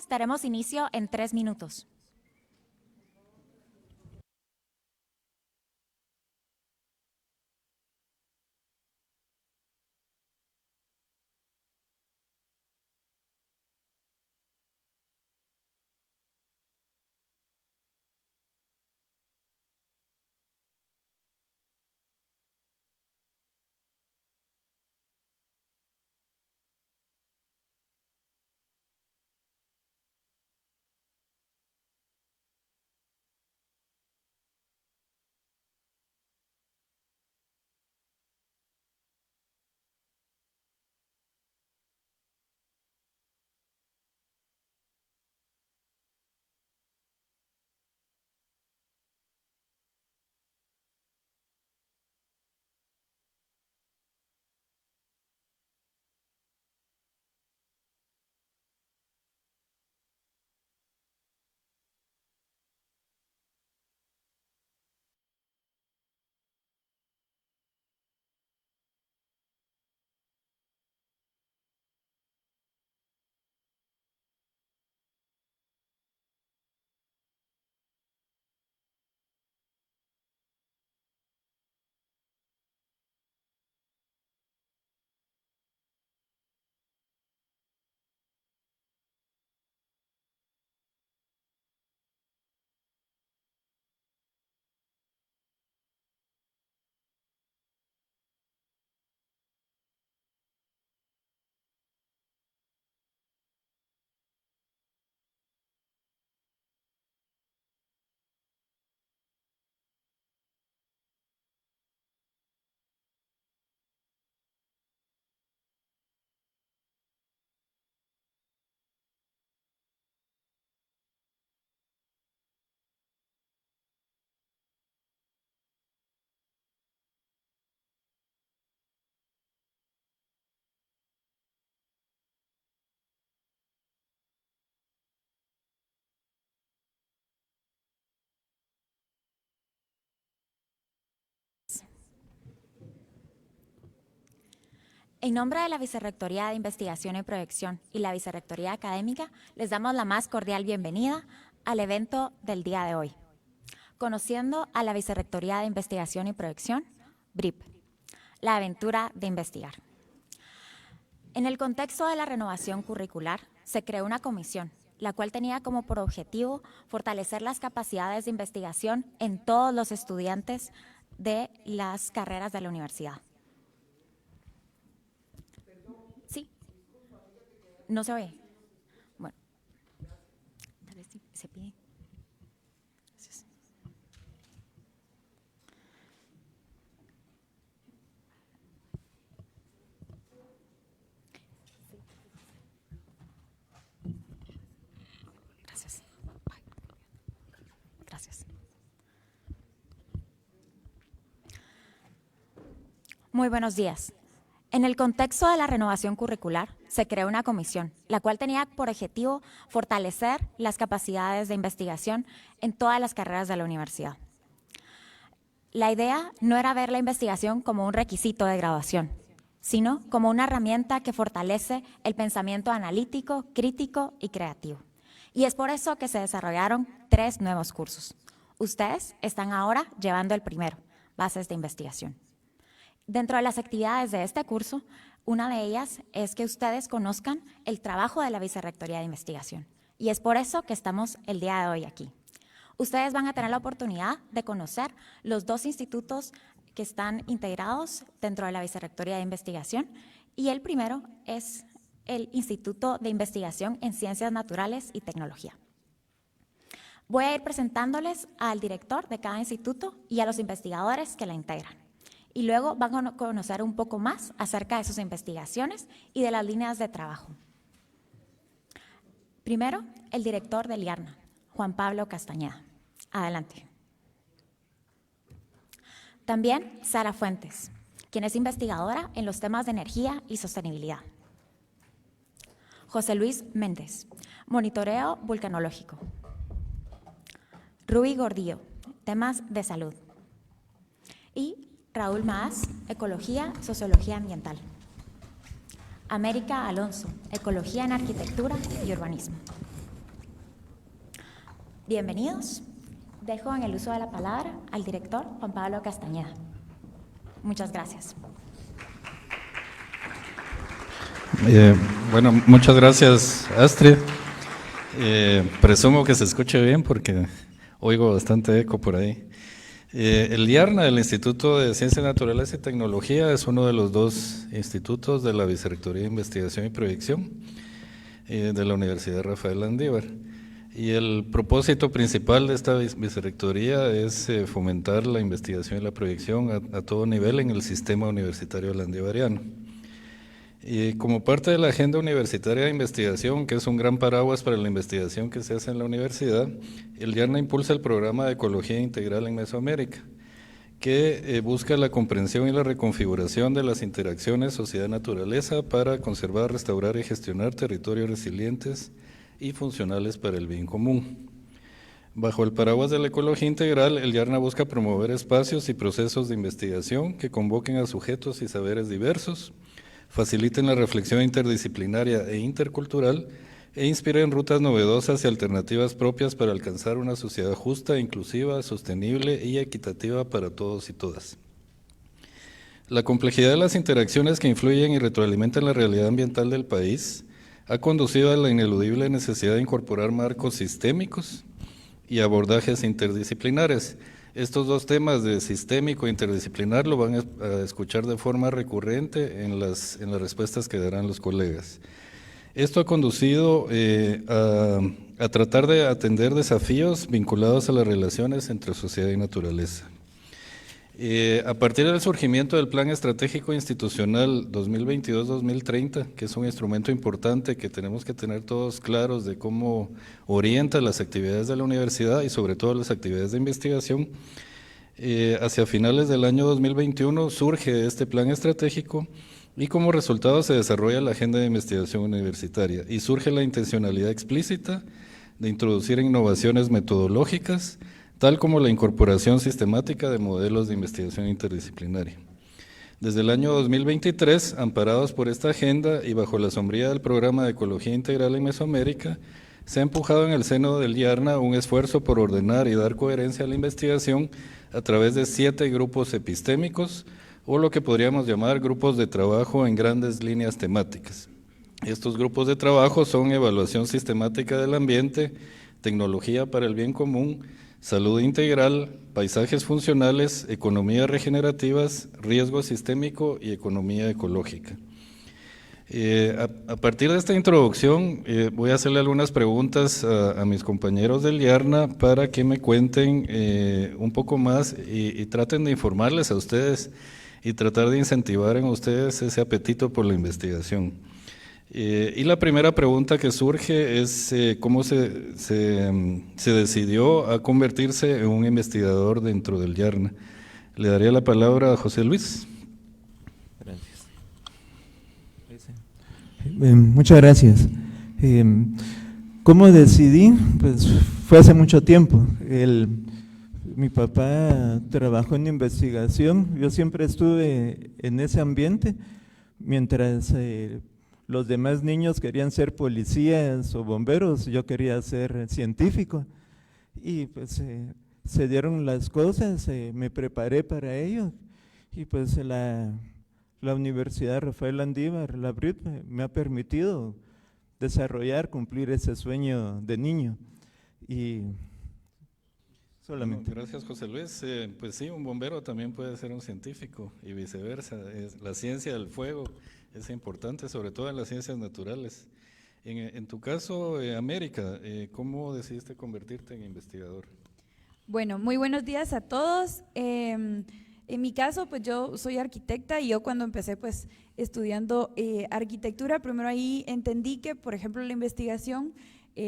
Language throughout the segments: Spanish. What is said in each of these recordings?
Daremos inicio en 3 minutos. En nombre de la Vicerrectoría de Investigación y Proyección y la Vicerrectoría Académica, les damos la más cordial bienvenida al evento del día de hoy. Conociendo a la Vicerrectoría de Investigación y Proyección, VIP, la aventura de investigar. En el contexto de la renovación curricular, se creó una comisión, la cual tenía como por objetivo fortalecer las capacidades de investigación en todos los estudiantes de las carreras de la universidad. Sí, no se oye. Bueno, tal vez se pide. Gracias. Gracias. Gracias. Muy buenos días. En el contexto de la renovación curricular, se creó una comisión, la cual tenía por objetivo fortalecer las capacidades de investigación en todas las carreras de la universidad. La idea no era ver la investigación como un requisito de graduación, sino como una herramienta que fortalece el pensamiento analítico, crítico y creativo. Y es por eso que se desarrollaron 3 nuevos cursos. Ustedes están ahora llevando el primero, Bases de Investigación. Dentro de las actividades de este curso, una de ellas es que ustedes conozcan el trabajo de la Vicerrectoría de Investigación. Y es por eso que estamos el día de hoy aquí. Ustedes van a tener la oportunidad de conocer los 2 institutos que están integrados dentro de la Vicerrectoría de Investigación, y el primero es el Instituto de Investigación en Ciencias Naturales y Tecnología. Voy a ir presentándoles al director de cada instituto y a los investigadores que la integran. Y luego van a conocer un poco más acerca de sus investigaciones y de las líneas de trabajo. Primero, el director del IARNA, Juan Pablo Castañeda. Adelante. También Sara Fuentes, quien es investigadora en los temas de energía y sostenibilidad. José Luis Méndez, monitoreo vulcanológico. Rubí Gordillo, temas de salud. Y Raúl Maas, Ecología, Sociología Ambiental. América Alonso, Ecología en Arquitectura y Urbanismo. Bienvenidos. Dejo en el uso de la palabra al director Juan Pablo Castañeda. Muchas gracias. Bueno, muchas gracias, Astrid. Presumo que se escuche bien porque oigo bastante eco por ahí. El IARNA, el Instituto de Ciencias Naturales y Tecnología, es uno de los dos institutos de la Vicerrectoría de Investigación y Proyección de la Universidad Rafael Landívar. Y el propósito principal de esta vicerrectoría es fomentar la investigación y la proyección a todo nivel en el sistema universitario landivariano. Y como parte de la Agenda Universitaria de Investigación, que es un gran paraguas para la investigación que se hace en la universidad, el IARNA impulsa el programa de Ecología Integral en Mesoamérica, que busca la comprensión y la reconfiguración de las interacciones sociedad-naturaleza para conservar, restaurar y gestionar territorios resilientes y funcionales para el bien común. Bajo el paraguas de la ecología integral, el IARNA busca promover espacios y procesos de investigación que convoquen a sujetos y saberes diversos, faciliten la reflexión interdisciplinaria e intercultural e inspiren rutas novedosas y alternativas propias para alcanzar una sociedad justa, inclusiva, sostenible y equitativa para todos y todas. La complejidad de las interacciones que influyen y retroalimentan la realidad ambiental del país ha conducido a la ineludible necesidad de incorporar marcos sistémicos y abordajes interdisciplinares. Estos dos temas de sistémico e interdisciplinar lo van a escuchar de forma recurrente en las respuestas que darán los colegas. Esto ha conducido a tratar de atender desafíos vinculados a las relaciones entre sociedad y naturaleza. A partir del surgimiento del Plan Estratégico Institucional 2022-2030, que es un instrumento importante que tenemos que tener todos claros de cómo orienta las actividades de la universidad y sobre todo las actividades de investigación, hacia finales del año 2021 surge este plan estratégico y como resultado se desarrolla la Agenda de Investigación Universitaria y surge la intencionalidad explícita de introducir innovaciones metodológicas, tal como la incorporación sistemática de modelos de investigación interdisciplinaria. Desde el año 2023, amparados por esta agenda y bajo la sombrilla del Programa de Ecología Integral en Mesoamérica, se ha empujado en el seno del IARNA un esfuerzo por ordenar y dar coherencia a la investigación a través de 7 grupos epistémicos, o lo que podríamos llamar grupos de trabajo en grandes líneas temáticas. Estos grupos de trabajo son evaluación sistemática del ambiente, tecnología para el bien común, salud integral, paisajes funcionales, economías regenerativas, riesgo sistémico y economía ecológica. A partir de esta introducción voy a hacerle algunas preguntas a mis compañeros del IARNA para que me cuenten un poco más y traten de informarles a ustedes y tratar de incentivar en ustedes ese apetito por la investigación. Y la primera pregunta que surge es cómo se decidió a convertirse en un investigador dentro del IARNA. Le daría la palabra a José Luis. Gracias. Muchas gracias. ¿Cómo decidí? Pues fue hace mucho tiempo. Mi papá trabajó en investigación, yo siempre estuve en ese ambiente, mientras los demás niños querían ser policías o bomberos, yo quería ser científico. Y pues se dieron las cosas, me preparé para ello, y pues la Universidad Rafael Landívar, la BRIT, me ha permitido desarrollar, cumplir ese sueño de niño. Y solamente. Bueno, gracias, José Luis. Pues sí, un bombero también puede ser un científico y viceversa. La ciencia del fuego es importante, sobre todo en las ciencias naturales. En tu caso, América, ¿cómo decidiste convertirte en investigador? Bueno, muy buenos días a todos. En mi caso, pues yo soy arquitecta y yo cuando empecé pues estudiando arquitectura, primero ahí entendí que, por ejemplo, la investigación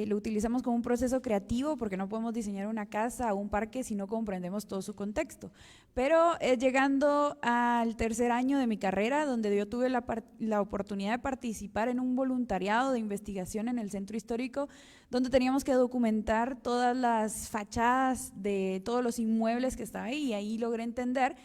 lo utilizamos como un proceso creativo porque no podemos diseñar una casa o un parque si no comprendemos todo su contexto. Pero llegando al tercer año de mi carrera, donde yo tuve la oportunidad de participar en un voluntariado de investigación en el centro histórico, donde teníamos que documentar todas las fachadas de todos los inmuebles que estaban ahí, y ahí logré entender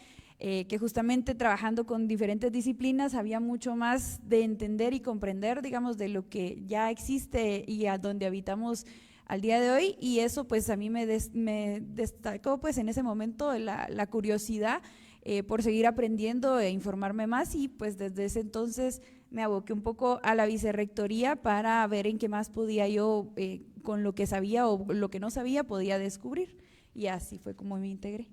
que justamente trabajando con diferentes disciplinas había mucho más de entender y comprender, digamos, de lo que ya existe y a donde habitamos al día de hoy, y eso pues a mí me destacó pues en ese momento la curiosidad por seguir aprendiendo e informarme más, y pues desde ese entonces me aboqué un poco a la vicerrectoría para ver en qué más podía yo, con lo que sabía o lo que no sabía, podía descubrir, y así fue como me integré.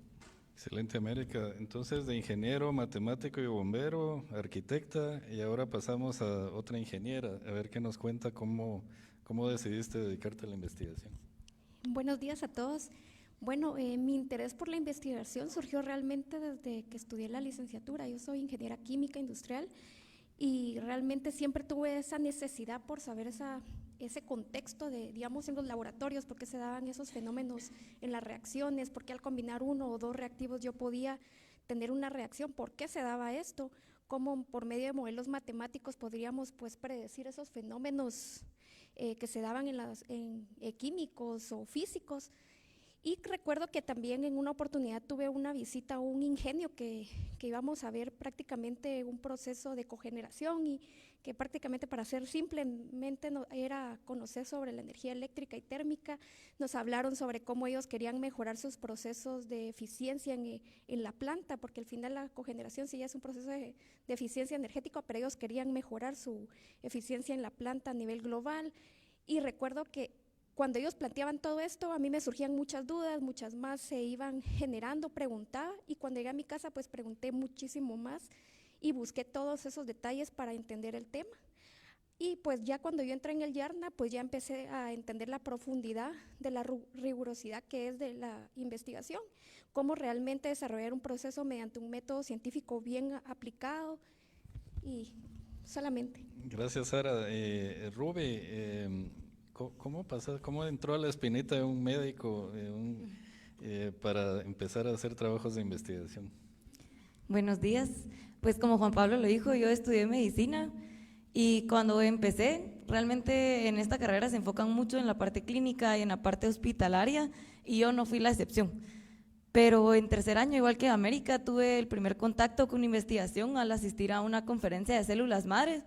Excelente, América. Entonces, de ingeniero, matemático y bombero, arquitecta, y ahora pasamos a otra ingeniera, a ver qué nos cuenta cómo decidiste dedicarte a la investigación. Buenos días a todos. Bueno, mi interés por la investigación surgió realmente desde que estudié la licenciatura. Yo soy ingeniera química industrial y realmente siempre tuve esa necesidad por saber ese contexto de, digamos, en los laboratorios, por qué se daban esos fenómenos en las reacciones, por qué al combinar uno o dos reactivos yo podía tener una reacción, por qué se daba esto, cómo por medio de modelos matemáticos podríamos pues predecir esos fenómenos que se daban en químicos o físicos. Y recuerdo que también en una oportunidad tuve una visita a un ingenio que íbamos a ver prácticamente un proceso de cogeneración, y que prácticamente, para ser simplemente, era conocer sobre la energía eléctrica y térmica. Nos hablaron sobre cómo ellos querían mejorar sus procesos de eficiencia en la planta, porque al final la cogeneración sí ya es un proceso de eficiencia energética, pero ellos querían mejorar su eficiencia en la planta a nivel global. Y recuerdo que cuando ellos planteaban todo esto, a mí me surgían muchas dudas, muchas más se iban generando, preguntaba, y cuando llegué a mi casa pues pregunté muchísimo más y busqué todos esos detalles para entender el tema. Y pues ya cuando yo entré en el YARNA, pues ya empecé a entender la profundidad de la rigurosidad que es de la investigación, cómo realmente desarrollar un proceso mediante un método científico bien aplicado, y solamente. Gracias, Sara. Ruby, ¿cómo entró a la espinita de un médico para empezar a hacer trabajos de investigación? Buenos días. Pues como Juan Pablo lo dijo, yo estudié medicina, y cuando empecé, realmente en esta carrera se enfocan mucho en la parte clínica y en la parte hospitalaria, y yo no fui la excepción. Pero en tercer año, igual que América, tuve el primer contacto con investigación al asistir a una conferencia de células madres.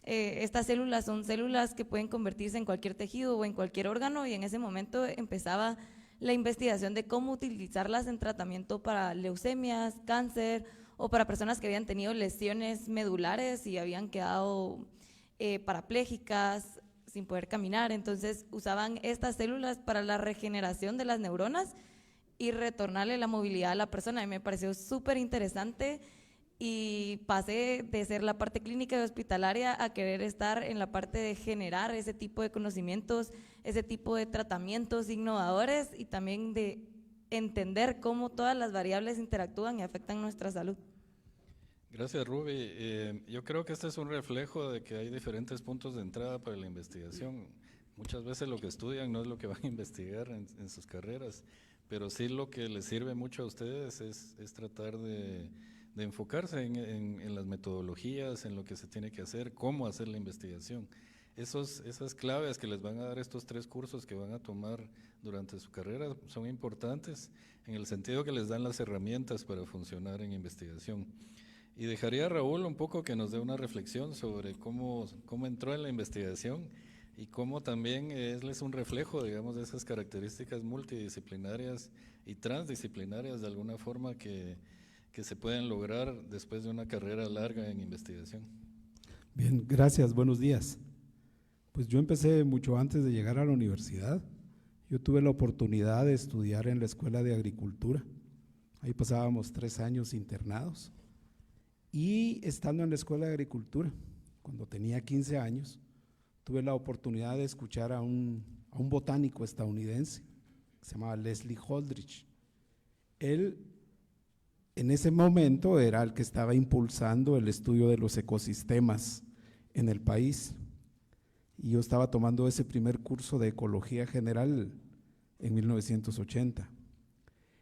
Estas células son células que pueden convertirse en cualquier tejido o en cualquier órgano, y en ese momento empezaba la investigación de cómo utilizarlas en tratamiento para leucemias, cáncer, o para personas que habían tenido lesiones medulares y habían quedado parapléjicas, sin poder caminar. Entonces usaban estas células para la regeneración de las neuronas y retornarle la movilidad a la persona. Y me pareció súper interesante, y pasé de ser la parte clínica y hospitalaria a querer estar en la parte de generar ese tipo de conocimientos, ese tipo de tratamientos innovadores, y también de entender cómo todas las variables interactúan y afectan nuestra salud. Gracias, Ruby. Yo creo que este es un reflejo de que hay diferentes puntos de entrada para la investigación. Muchas veces lo que estudian no es lo que van a investigar en sus carreras, pero sí lo que les sirve mucho a ustedes es tratar de enfocarse en las metodologías, en lo que se tiene que hacer, cómo hacer la investigación. Esas claves que les van a dar estos 3 cursos que van a tomar durante su carrera son importantes en el sentido que les dan las herramientas para funcionar en investigación. Y dejaría a Raúl un poco que nos dé una reflexión sobre cómo entró en la investigación y cómo también es un reflejo, digamos, de esas características multidisciplinarias y transdisciplinarias de alguna forma que se pueden lograr después de una carrera larga en investigación. Bien, gracias, buenos días. Pues yo empecé mucho antes de llegar a la universidad. Yo tuve la oportunidad de estudiar en la Escuela de Agricultura. Ahí pasábamos 3 años internados. Y estando en la Escuela de Agricultura, cuando tenía 15 años, tuve la oportunidad de escuchar a un botánico estadounidense que se llamaba Leslie Holdridge. Él en ese momento era el que estaba impulsando el estudio de los ecosistemas en el país, y yo estaba tomando ese primer curso de ecología general en 1980.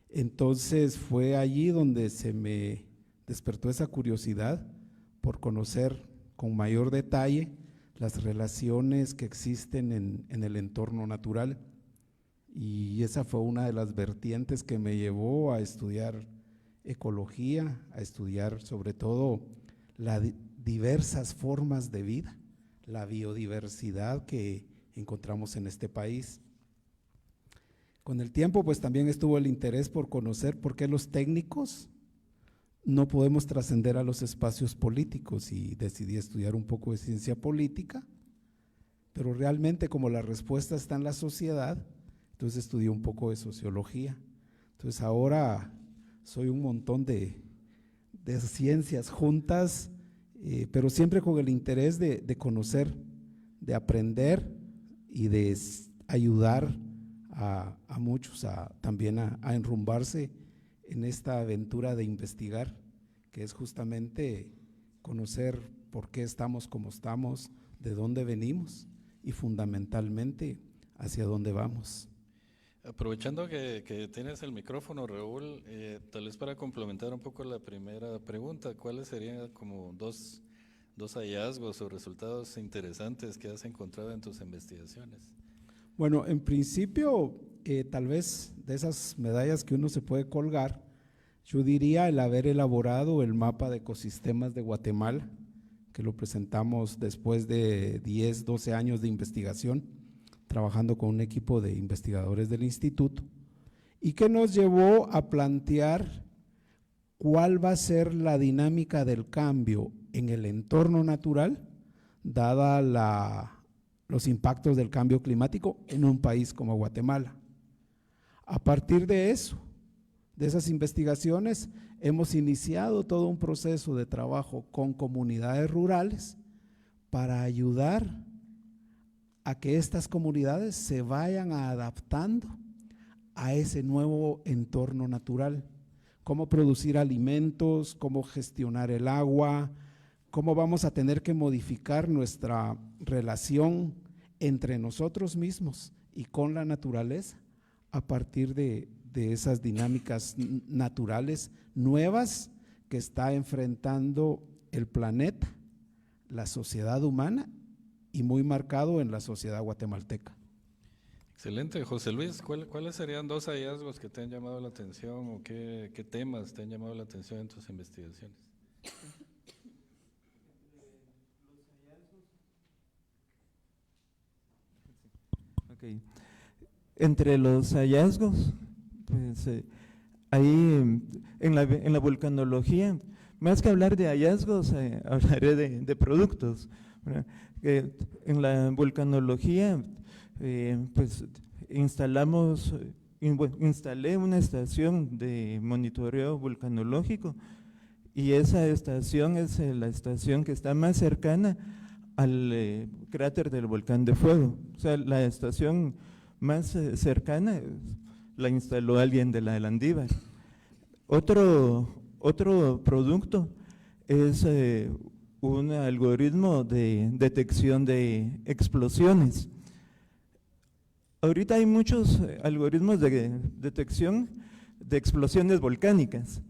Entonces fue allí donde se me despertó esa curiosidad por conocer con mayor detalle las relaciones que existen en el entorno natural, y esa fue una de las vertientes que me llevó a estudiar ecología, a estudiar sobre todo las diversas formas de vida, la biodiversidad que encontramos en este país. Con el tiempo, pues también estuvo el interés por conocer por qué los técnicos no podemos trascender a los espacios políticos, y decidí estudiar un poco de ciencia política, pero realmente como la respuesta está en la sociedad, entonces estudié un poco de sociología. Entonces ahora soy un montón de ciencias juntas, pero siempre con el interés de conocer, de aprender y de ayudar a muchos también a enrumbarse en esta aventura de investigar, que es justamente conocer por qué estamos como estamos, de dónde venimos y fundamentalmente hacia dónde vamos. Aprovechando que tienes el micrófono, Raúl, tal vez para complementar un poco la primera pregunta, ¿cuáles serían como dos hallazgos o resultados interesantes que has encontrado en tus investigaciones? Bueno, en principio, tal vez de esas medallas que uno se puede colgar, yo diría el haber elaborado el mapa de ecosistemas de Guatemala, que lo presentamos después de 10, 12 años de investigación, trabajando con un equipo de investigadores del instituto, y que nos llevó a plantear cuál va a ser la dinámica del cambio en el entorno natural, dada los impactos del cambio climático en un país como Guatemala. A partir de eso, de esas investigaciones, hemos iniciado todo un proceso de trabajo con comunidades rurales para ayudar a que estas comunidades se vayan adaptando a ese nuevo entorno natural. Cómo producir alimentos, cómo gestionar el agua, cómo vamos a tener que modificar nuestra relación entre nosotros mismos y con la naturaleza a partir de esas dinámicas naturales nuevas que está enfrentando el planeta, la sociedad humana y muy marcado en la sociedad guatemalteca. Excelente. José Luis, ¿cuáles serían dos hallazgos que te han llamado la atención o qué temas te han llamado la atención en tus investigaciones? Okay. Entre los hallazgos, pues ahí en la vulcanología, más que hablar de hallazgos, hablaré de productos. En la vulcanología, pues instalé una estación de monitoreo vulcanológico, y esa estación es la estación que está más cercana al cráter del volcán de fuego. O sea, la estación más cercana la instaló alguien de la Landívar. Otro producto es un algoritmo de detección de explosiones. Ahorita hay muchos algoritmos de detección de explosiones volcánicas,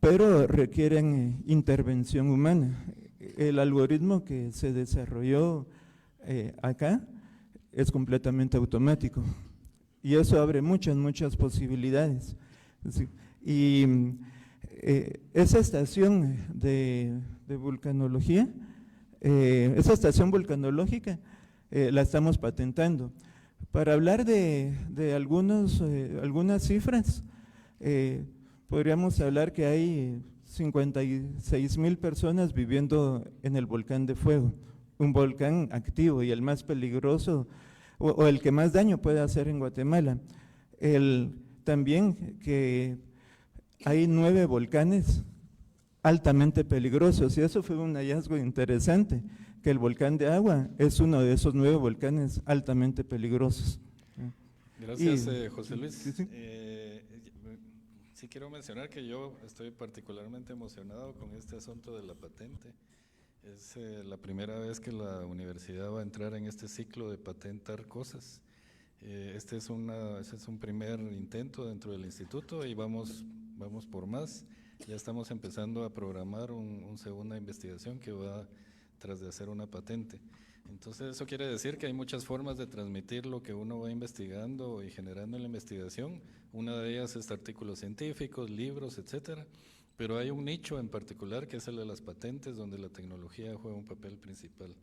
pero requieren intervención humana. El algoritmo que se desarrolló acá es completamente automático, y eso abre muchas posibilidades. Y esa estación de vulcanología, esa estación vulcanológica, la estamos patentando. Para hablar de algunas cifras, podríamos hablar que hay 56,000 personas viviendo en el volcán de fuego, un volcán activo y el más peligroso o el que más daño puede hacer en Guatemala. También que hay 9 volcanes altamente peligrosos, y eso fue un hallazgo interesante, que el volcán de Agua es uno de esos 9 volcanes altamente peligrosos. Gracias, José Luis. Sí. Sí quiero mencionar que yo estoy particularmente emocionado con este asunto de la patente. Es la primera vez que la universidad va a entrar en este ciclo de patentar cosas. Este es un primer intento dentro del instituto y vamos por más. Ya estamos empezando a programar una segunda investigación que va tras de hacer una patente. Entonces eso quiere decir que hay muchas formas de transmitir lo que uno va investigando y generando en la investigación. Una de ellas es artículos científicos, libros, etcétera. Pero hay un nicho en particular que es el de las patentes, donde la tecnología juega un papel principal.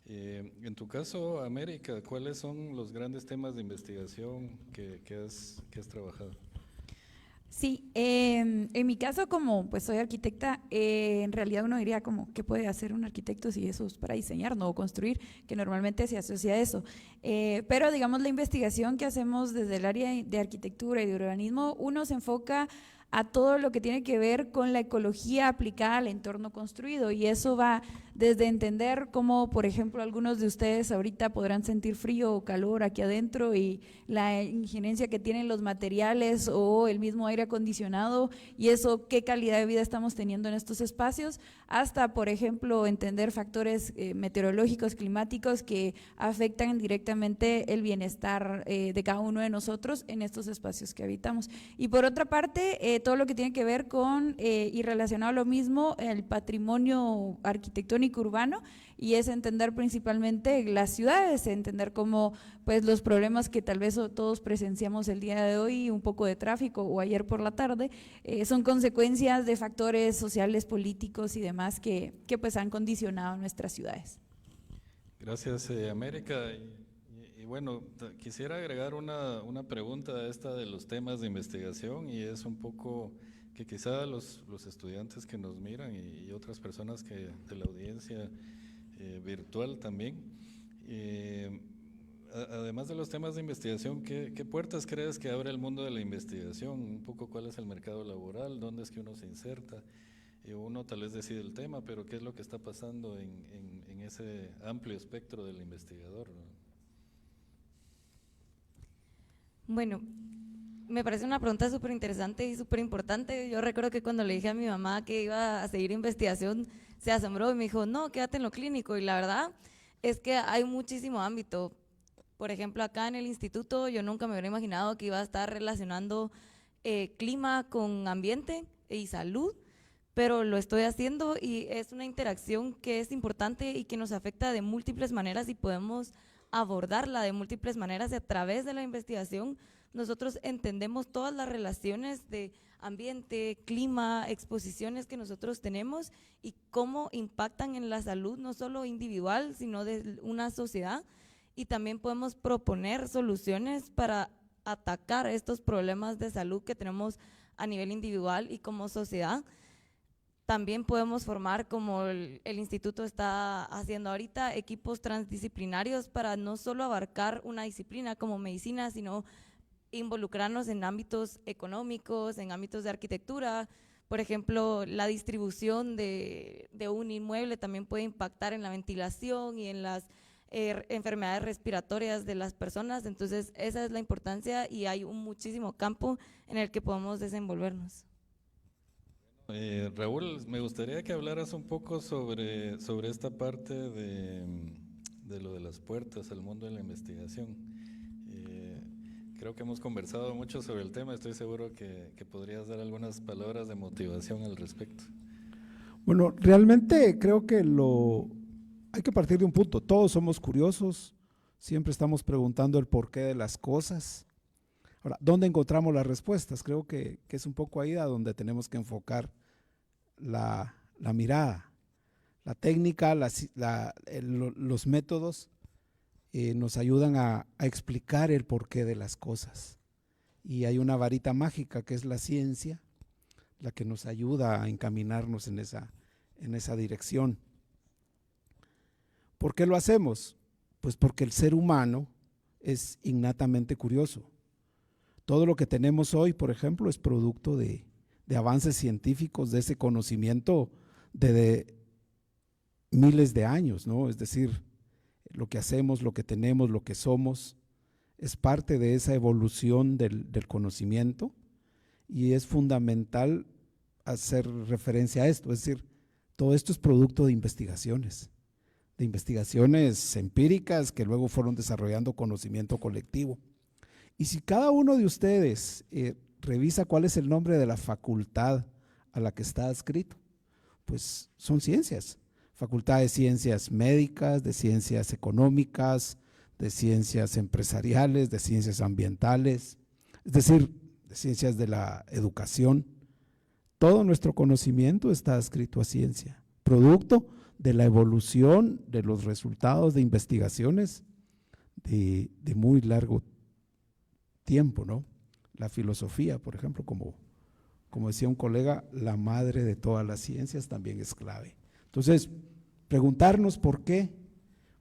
En tu caso, América, ¿cuáles son los grandes temas de investigación que has trabajado? Sí, en mi caso, como pues soy arquitecta, en realidad uno diría como, ¿qué puede hacer un arquitecto si eso es para diseñar, no construir? Que normalmente se asocia a eso. Pero digamos, la investigación que hacemos desde el área de arquitectura y de urbanismo, uno se enfoca a todo lo que tiene que ver con la ecología aplicada al entorno construido, y eso va desde entender cómo, por ejemplo, algunos de ustedes ahorita podrán sentir frío o calor aquí adentro y la injerencia que tienen los materiales o el mismo aire acondicionado, y eso qué calidad de vida estamos teniendo en estos espacios, hasta, por ejemplo, entender factores meteorológicos, climáticos que afectan directamente el bienestar de cada uno de nosotros en estos espacios que habitamos. Y por otra parte, todo lo que tiene que ver con, y relacionado a lo mismo, el patrimonio arquitectónico urbano, y es entender principalmente las ciudades, entender cómo pues los problemas que tal vez todos presenciamos el día de hoy, un poco de tráfico o ayer por la tarde, son consecuencias de factores sociales, políticos y demás que pues han condicionado nuestras ciudades. Gracias, América. Y bueno, quisiera agregar una pregunta a esta de los temas de investigación, y es un poco que quizá los estudiantes que nos miran y otras personas que de la audiencia virtual también, además de los temas de investigación, ¿qué puertas crees que abre el mundo de la investigación? Un poco cuál es el mercado laboral, dónde es que uno se inserta. Uno tal vez decide el tema, pero ¿qué es lo que está pasando en ese amplio espectro del investigador, ¿no? Bueno, me parece una pregunta súper interesante y súper importante. Yo recuerdo que cuando le dije a mi mamá que iba a seguir investigación, se asombró y me dijo, no, quédate en lo clínico. Y la verdad es que hay muchísimo ámbito. Por ejemplo, acá en el instituto yo nunca me hubiera imaginado que iba a estar relacionando clima con ambiente y salud, pero lo estoy haciendo, y es una interacción que es importante y que nos afecta de múltiples maneras, y podemos abordarla de múltiples maneras. Y a través de la investigación nosotros entendemos todas las relaciones de ambiente, clima, exposiciones que nosotros tenemos y cómo impactan en la salud, no solo individual, sino de una sociedad. Y también podemos proponer soluciones para atacar estos problemas de salud que tenemos a nivel individual y como sociedad. También podemos formar, como el instituto está haciendo ahorita, equipos transdisciplinarios para no solo abarcar una disciplina como medicina, sino involucrarnos en ámbitos económicos, en ámbitos de arquitectura. Por ejemplo, la distribución de un inmueble también puede impactar en la ventilación y en las enfermedades respiratorias de las personas. Entonces, esa es la importancia, y hay muchísimo campo en el que podemos desenvolvernos. Raúl, me gustaría que hablaras un poco sobre esta parte de lo de las puertas al mundo de la investigación. Creo que hemos conversado mucho sobre el tema, estoy seguro que podrías dar algunas palabras de motivación al respecto. Bueno, realmente creo que hay que partir de un punto. Todos somos curiosos, siempre estamos preguntando el porqué de las cosas. Ahora, ¿dónde encontramos las respuestas? Creo que es un poco ahí a donde tenemos que enfocar la mirada. La técnica, los métodos nos ayudan a explicar el porqué de las cosas. Y hay una varita mágica que es la ciencia, la que nos ayuda a encaminarnos en esa dirección. ¿Por qué lo hacemos? Pues porque el ser humano es innatamente curioso. Todo lo que tenemos hoy, por ejemplo, es producto de avances científicos, de ese conocimiento de miles de años, ¿no? Es decir, lo que hacemos, lo que tenemos, lo que somos, es parte de esa evolución del conocimiento, y es fundamental hacer referencia a esto. Es decir, todo esto es producto de investigaciones empíricas que luego fueron desarrollando conocimiento colectivo. Y si cada uno de ustedes revisa cuál es el nombre de la facultad a la que está adscrito, pues son ciencias. Facultad de Ciencias Médicas, de Ciencias Económicas, de Ciencias Empresariales, de Ciencias Ambientales, es decir, de Ciencias de la Educación. Todo nuestro conocimiento está adscrito a ciencia, producto de la evolución de los resultados de investigaciones de muy largo tiempo, ¿no? La filosofía, por ejemplo, como decía un colega, la madre de todas las ciencias también es clave. Entonces, preguntarnos por qué,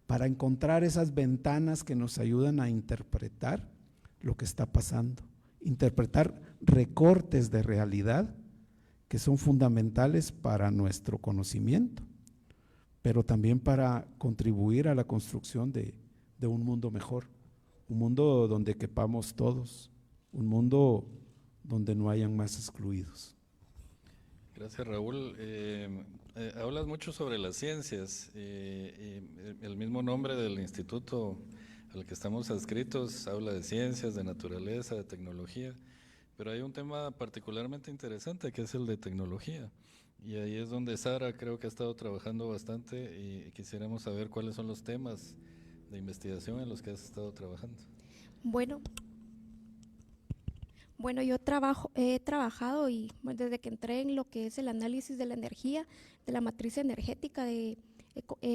para encontrar esas ventanas que nos ayudan a interpretar lo que está pasando, interpretar recortes de realidad que son fundamentales para nuestro conocimiento, pero también para contribuir a la construcción de un mundo mejor, un mundo donde quepamos todos, un mundo donde no hayan más excluidos. Gracias, Raúl. Hablas mucho sobre las ciencias. El mismo nombre del instituto al que estamos adscritos habla de ciencias, de naturaleza, de tecnología, pero hay un tema particularmente interesante que es el de tecnología. Y ahí es donde Sara creo que ha estado trabajando bastante y quisiéramos saber cuáles son los temas de investigación en los que has estado trabajando. Bueno, yo he trabajado y desde que entré en lo que es el análisis de la energía, de la matriz energética, he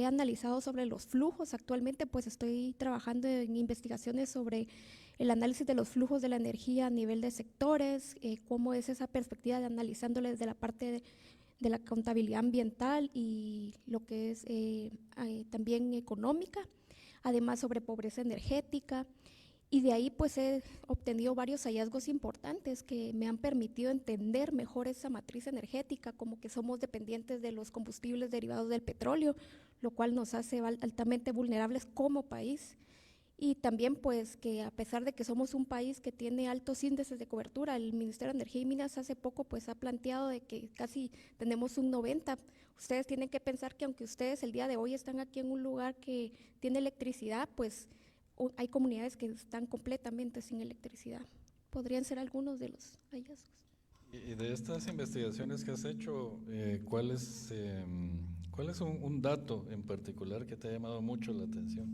analizado sobre los flujos. Actualmente pues estoy trabajando en investigaciones sobre el análisis de los flujos de la energía a nivel de sectores, cómo es esa perspectiva de analizándole desde la parte de la contabilidad ambiental y lo que es también económica, además sobre pobreza energética. Y de ahí pues he obtenido varios hallazgos importantes que me han permitido entender mejor esa matriz energética, como que somos dependientes de los combustibles derivados del petróleo, lo cual nos hace altamente vulnerables como país. Y también pues que a pesar de que somos un país que tiene altos índices de cobertura, el Ministerio de Energía y Minas hace poco pues ha planteado de que casi tenemos un 90%. Ustedes tienen que pensar que aunque ustedes el día de hoy están aquí en un lugar que tiene electricidad, pues hay comunidades que están completamente sin electricidad. Podrían ser algunos de los hallazgos. Y de estas investigaciones que has hecho, ¿cuál es un dato en particular que te ha llamado mucho la atención?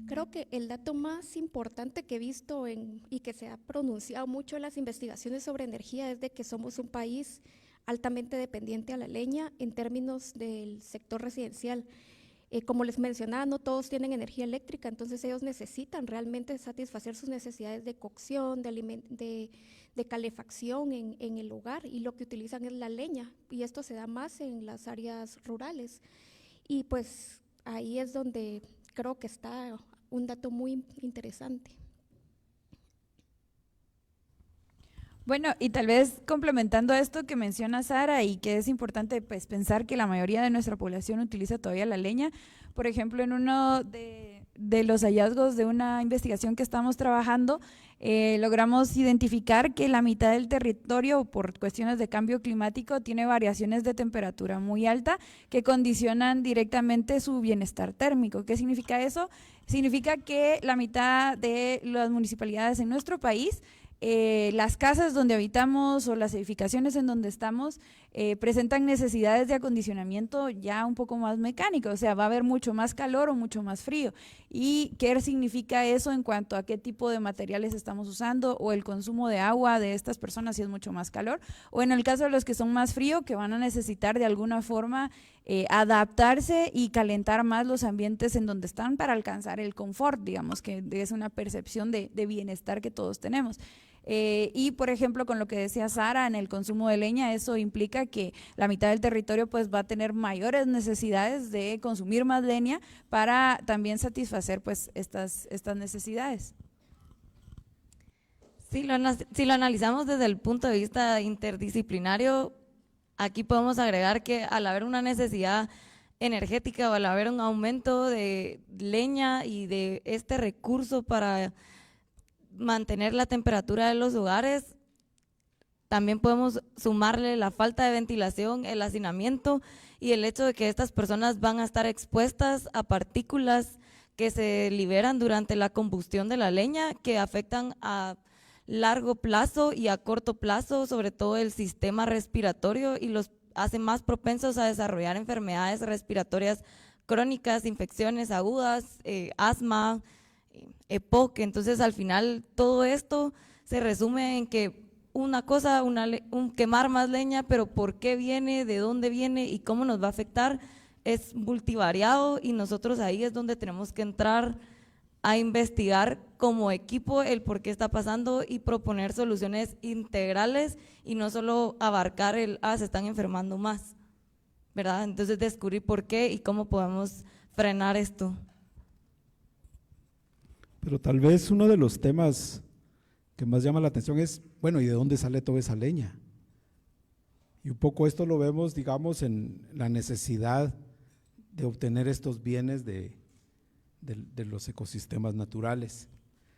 Creo que el dato más importante que he visto y que se ha pronunciado mucho en las investigaciones sobre energía es de que somos un país altamente dependiente a la leña en términos del sector residencial. Como les mencionaba, no todos tienen energía eléctrica, entonces ellos necesitan realmente satisfacer sus necesidades de cocción, de calefacción en el hogar, y lo que utilizan es la leña, y esto se da más en las áreas rurales. Y pues ahí es donde creo que está un dato muy interesante. Bueno, y tal vez complementando esto que menciona Sara y que es importante pues pensar que la mayoría de nuestra población utiliza todavía la leña. Por ejemplo, en uno de los hallazgos de una investigación que estamos trabajando, logramos identificar que la mitad del territorio, por cuestiones de cambio climático, tiene variaciones de temperatura muy alta que condicionan directamente su bienestar térmico. ¿Qué significa eso? Significa que la mitad de las municipalidades en nuestro país, las casas donde habitamos o las edificaciones en donde estamos presentan necesidades de acondicionamiento ya un poco más mecánico, o sea, va a haber mucho más calor o mucho más frío. ¿Y qué significa eso en cuanto a qué tipo de materiales estamos usando o el consumo de agua de estas personas si es mucho más calor? O en el caso de los que son más frío, que van a necesitar de alguna forma adaptarse y calentar más los ambientes en donde están para alcanzar el confort, digamos, que es una percepción de bienestar que todos tenemos. Y por ejemplo, con lo que decía Sara, en el consumo de leña, eso implica que la mitad del territorio pues va a tener mayores necesidades de consumir más leña para también satisfacer pues estas necesidades. Si lo analizamos desde el punto de vista interdisciplinario, aquí podemos agregar que al haber una necesidad energética o al haber un aumento de leña y de este recurso para mantener la temperatura de los hogares, también podemos sumarle la falta de ventilación, el hacinamiento y el hecho de que estas personas van a estar expuestas a partículas que se liberan durante la combustión de la leña, que afectan a largo plazo y a corto plazo, sobre todo el sistema respiratorio, y los hace más propensos a desarrollar enfermedades respiratorias crónicas, infecciones agudas, asma, EPOC. Entonces al final todo esto se resume en que una cosa, un quemar más leña, pero ¿por qué viene? ¿De dónde viene? ¿Y cómo nos va a afectar? es multivariado y nosotros ahí es donde tenemos que entrar a investigar como equipo el por qué está pasando y proponer soluciones integrales y no solo abarcar se están enfermando más, ¿verdad? Entonces descubrir por qué y cómo podemos frenar esto. Pero tal vez uno de los temas que más llama la atención es, bueno, ¿y de dónde sale toda esa leña? Y un poco esto lo vemos, digamos, en la necesidad de obtener estos bienes de los ecosistemas naturales.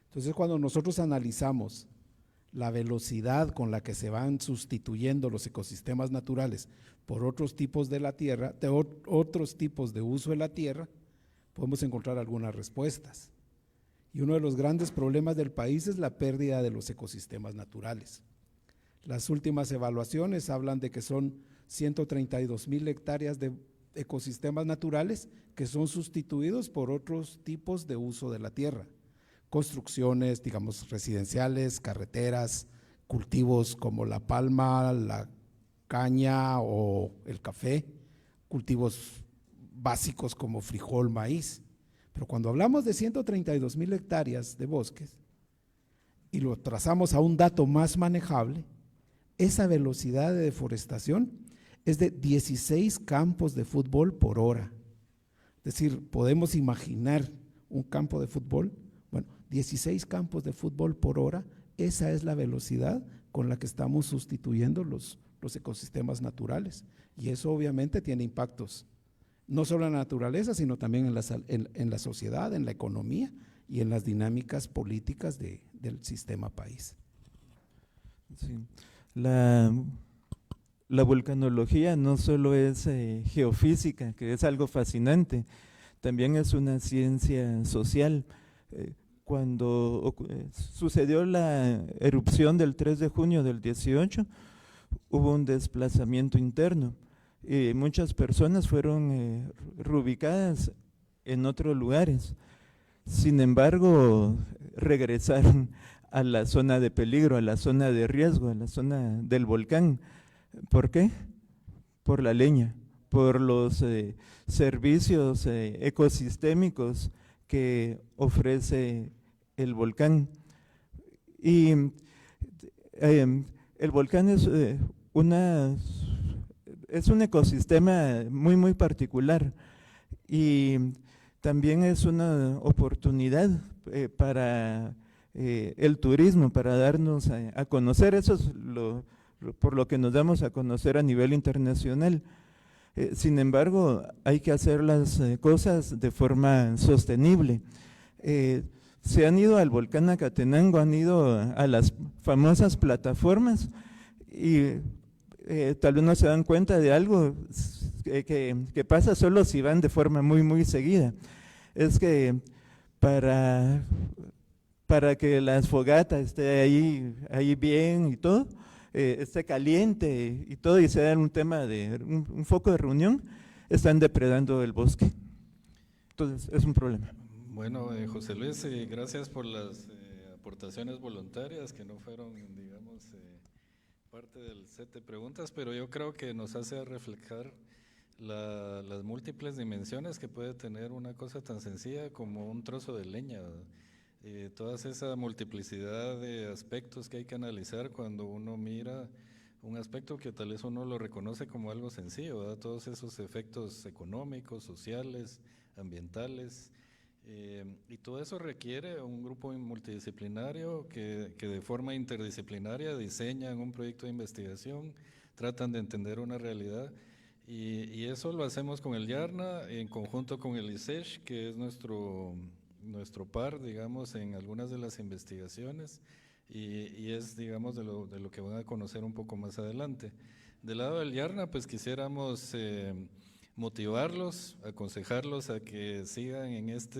Entonces, cuando nosotros analizamos la velocidad con la que se van sustituyendo los ecosistemas naturales por otros tipos de la tierra, otros tipos de uso de la tierra, podemos encontrar algunas respuestas. Y uno de los grandes problemas del país es la pérdida de los ecosistemas naturales. Las últimas evaluaciones hablan de que son 132,000 hectáreas de ecosistemas naturales que son sustituidos por otros tipos de uso de la tierra. Construcciones, digamos, residenciales, carreteras, cultivos como la palma, la caña o el café, cultivos básicos como frijol, maíz. Pero cuando hablamos de 132,000 hectáreas de bosques y lo trazamos a un dato más manejable, esa velocidad de deforestación es de 16 campos de fútbol por hora. Es decir, podemos imaginar un campo de fútbol, bueno, 16 campos de fútbol por hora, esa es la velocidad con la que estamos sustituyendo los ecosistemas naturales. Y eso obviamente tiene impactos, no solo en la naturaleza, sino también en la sociedad, en la economía y en las dinámicas políticas del sistema país. Sí. La vulcanología no solo es geofísica, que es algo fascinante, también es una ciencia social. Cuando sucedió la erupción del 3 de junio del 18, hubo un desplazamiento interno y muchas personas fueron reubicadas en otros lugares. Sin embargo, regresaron a la zona de peligro, a la zona de riesgo, a la zona del volcán. ¿Por qué? Por la leña, por los servicios ecosistémicos que ofrece el volcán. Y el volcán es un ecosistema muy, muy particular y también es una oportunidad para el turismo, para darnos a conocer. Eso es por lo que nos damos a conocer a nivel internacional. Sin embargo, hay que hacer las cosas de forma sostenible. Se han ido al volcán Acatenango, han ido a las famosas plataformas y tal vez no se dan cuenta de algo que pasa solo si van de forma muy, muy seguida. Es que para que las fogatas esté ahí bien y todo, esté caliente y todo, y sea un tema de un foco de reunión, están depredando el bosque. Entonces es un problema. Bueno, José Luis, gracias por las aportaciones voluntarias que no fueron, digamos, parte del set de preguntas, pero yo creo que nos hace reflejar las múltiples dimensiones que puede tener una cosa tan sencilla como un trozo de leña. Toda esa multiplicidad de aspectos que hay que analizar cuando uno mira un aspecto que tal vez uno lo reconoce como algo sencillo, ¿verdad? Todos esos efectos económicos, sociales, ambientales, y todo eso requiere un grupo multidisciplinario que de forma interdisciplinaria diseñan un proyecto de investigación, tratan de entender una realidad, y eso lo hacemos con el YARNA en conjunto con el ISESH, que es nuestro par, digamos, en algunas de las investigaciones, y es, digamos, de lo que van a conocer un poco más adelante. Del lado del YARNA, pues quisiéramos motivarlos, aconsejarlos a que sigan en estos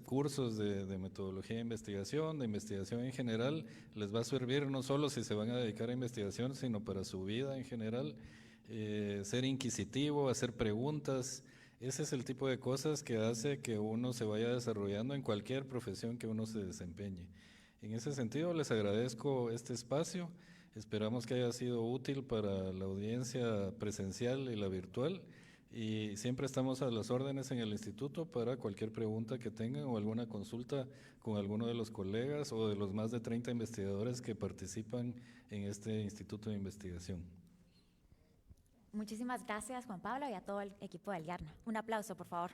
cursos de metodología de investigación en general. Les va a servir no solo si se van a dedicar a investigación, sino para su vida en general. Ser inquisitivo, hacer preguntas. Ese es el tipo de cosas que hace que uno se vaya desarrollando en cualquier profesión que uno se desempeñe. En ese sentido, les agradezco este espacio Esperamos que haya sido útil para la audiencia presencial y la virtual, y siempre estamos a las órdenes en el instituto para cualquier pregunta que tengan o alguna consulta con alguno de los colegas o de los más de 30 investigadores que participan en este instituto de investigación. Muchísimas gracias, Juan Pablo, y a todo el equipo del YARNA. Un aplauso, por favor.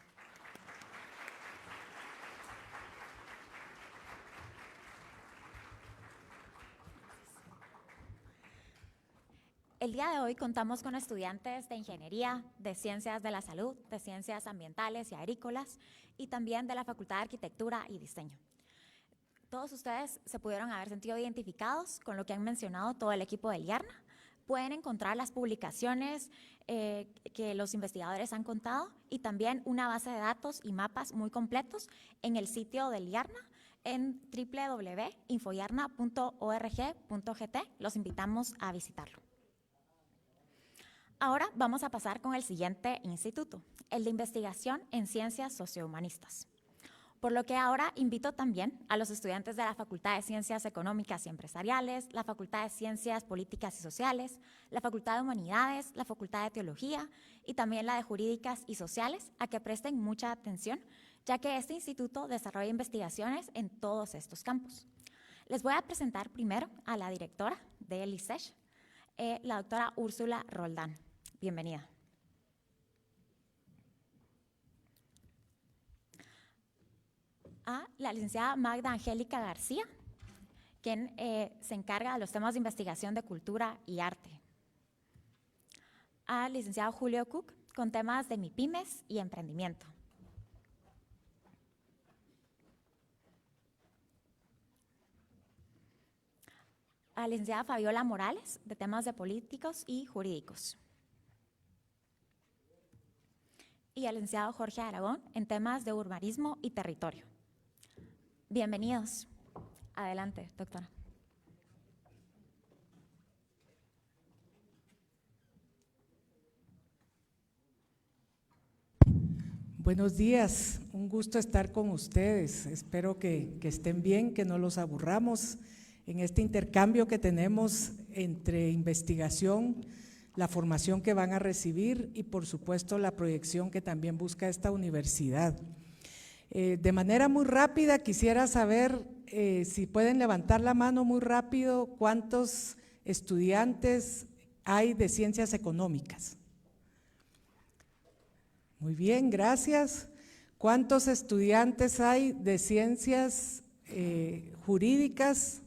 El día de hoy contamos con estudiantes de Ingeniería, de Ciencias de la Salud, de Ciencias Ambientales y Agrícolas y también de la Facultad de Arquitectura y Diseño. Todos ustedes se pudieron haber sentido identificados con lo que han mencionado todo el equipo del YARNA. Pueden encontrar las publicaciones que los investigadores han contado y también una base de datos y mapas muy completos en el sitio del YARNA en www.infoyarna.org.gt. Los invitamos a visitarlo. Ahora vamos a pasar con el siguiente instituto, el de Investigación en Ciencias Sociohumanistas. Por lo que ahora invito también a los estudiantes de la Facultad de Ciencias Económicas y Empresariales, la Facultad de Ciencias Políticas y Sociales, la Facultad de Humanidades, la Facultad de Teología y también la de Jurídicas y Sociales a que presten mucha atención, ya que este instituto desarrolla investigaciones en todos estos campos. Les voy a presentar primero a la directora del ICESH, la doctora Úrsula Roldán. Bienvenida. A la licenciada Magda Angélica García, quien se encarga de los temas de investigación de cultura y arte. Al licenciado Julio Cook, con temas de MIPYMES y emprendimiento. A la licenciada Fabiola Morales, de temas de políticos y jurídicos. Y al licenciado Jorge Aragón, en temas de urbanismo y territorio. Bienvenidos. Adelante, doctora. Buenos días, un gusto estar con ustedes. Espero que estén bien, que no los aburramos en este intercambio que tenemos entre investigación, la formación que van a recibir y por supuesto la proyección que también busca esta universidad. De manera muy rápida quisiera saber si pueden levantar la mano muy rápido, ¿cuántos estudiantes hay de ciencias económicas? Muy bien, gracias. ¿Cuántos estudiantes hay de ciencias jurídicas?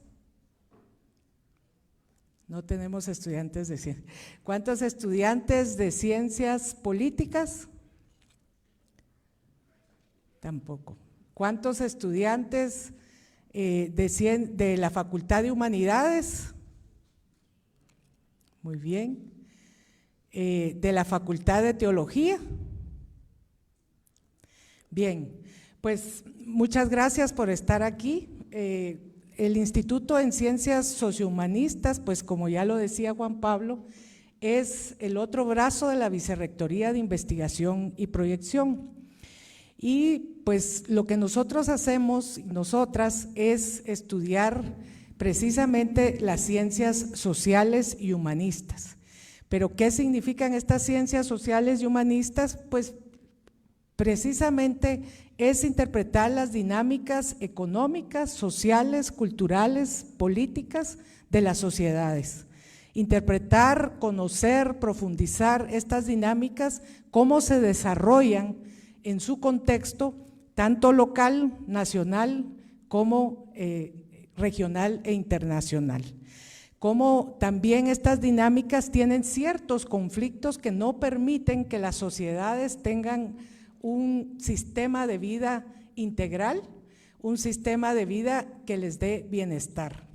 No tenemos estudiantes de ciencias. ¿Cuántos estudiantes de ciencias políticas? Tampoco. ¿Cuántos estudiantes de la Facultad de Humanidades? Muy bien. ¿De la Facultad de Teología? Bien, pues muchas gracias por estar aquí. El Instituto en Ciencias Sociohumanistas, pues como ya lo decía Juan Pablo, es el otro brazo de la Vicerrectoría de Investigación y Proyección. Y pues lo que nosotros hacemos, nosotras, es estudiar precisamente las ciencias sociales y humanistas. ¿Pero qué significan estas ciencias sociales y humanistas? Pues precisamente es interpretar las dinámicas económicas, sociales, culturales, políticas de las sociedades. Interpretar, conocer, profundizar estas dinámicas, cómo se desarrollan en su contexto, tanto local, nacional, como regional e internacional. Cómo también estas dinámicas tienen ciertos conflictos que no permiten que las sociedades tengan un sistema de vida integral, un sistema de vida que les dé bienestar.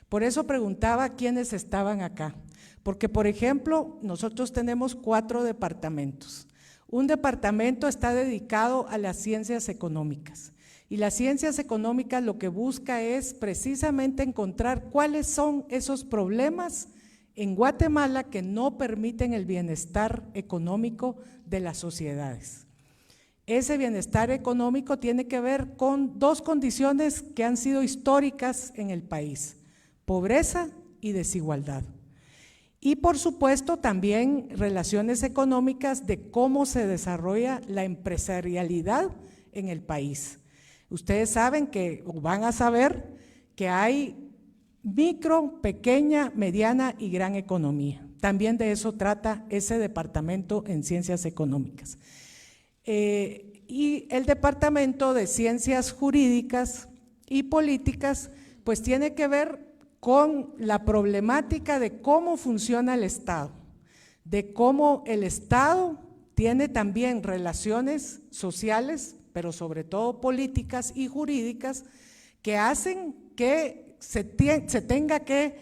Por eso preguntaba quiénes estaban acá, porque por ejemplo, nosotros tenemos 4 departamentos. Un departamento está dedicado a las ciencias económicas y las ciencias económicas lo que busca es precisamente encontrar cuáles son esos problemas en Guatemala que no permiten el bienestar económico de las sociedades. Ese bienestar económico tiene que ver con 2 condiciones que han sido históricas en el país: pobreza y desigualdad. Y por supuesto también relaciones económicas de cómo se desarrolla la empresarialidad en el país. Ustedes saben que, o van a saber, que hay micro, pequeña, mediana y gran economía. También de eso trata ese departamento en Ciencias Económicas. Y el departamento de Ciencias Jurídicas y Políticas, pues tiene que ver con la problemática de cómo funciona el Estado, de cómo el Estado tiene también relaciones sociales, pero sobre todo políticas y jurídicas, que hacen que se tenga que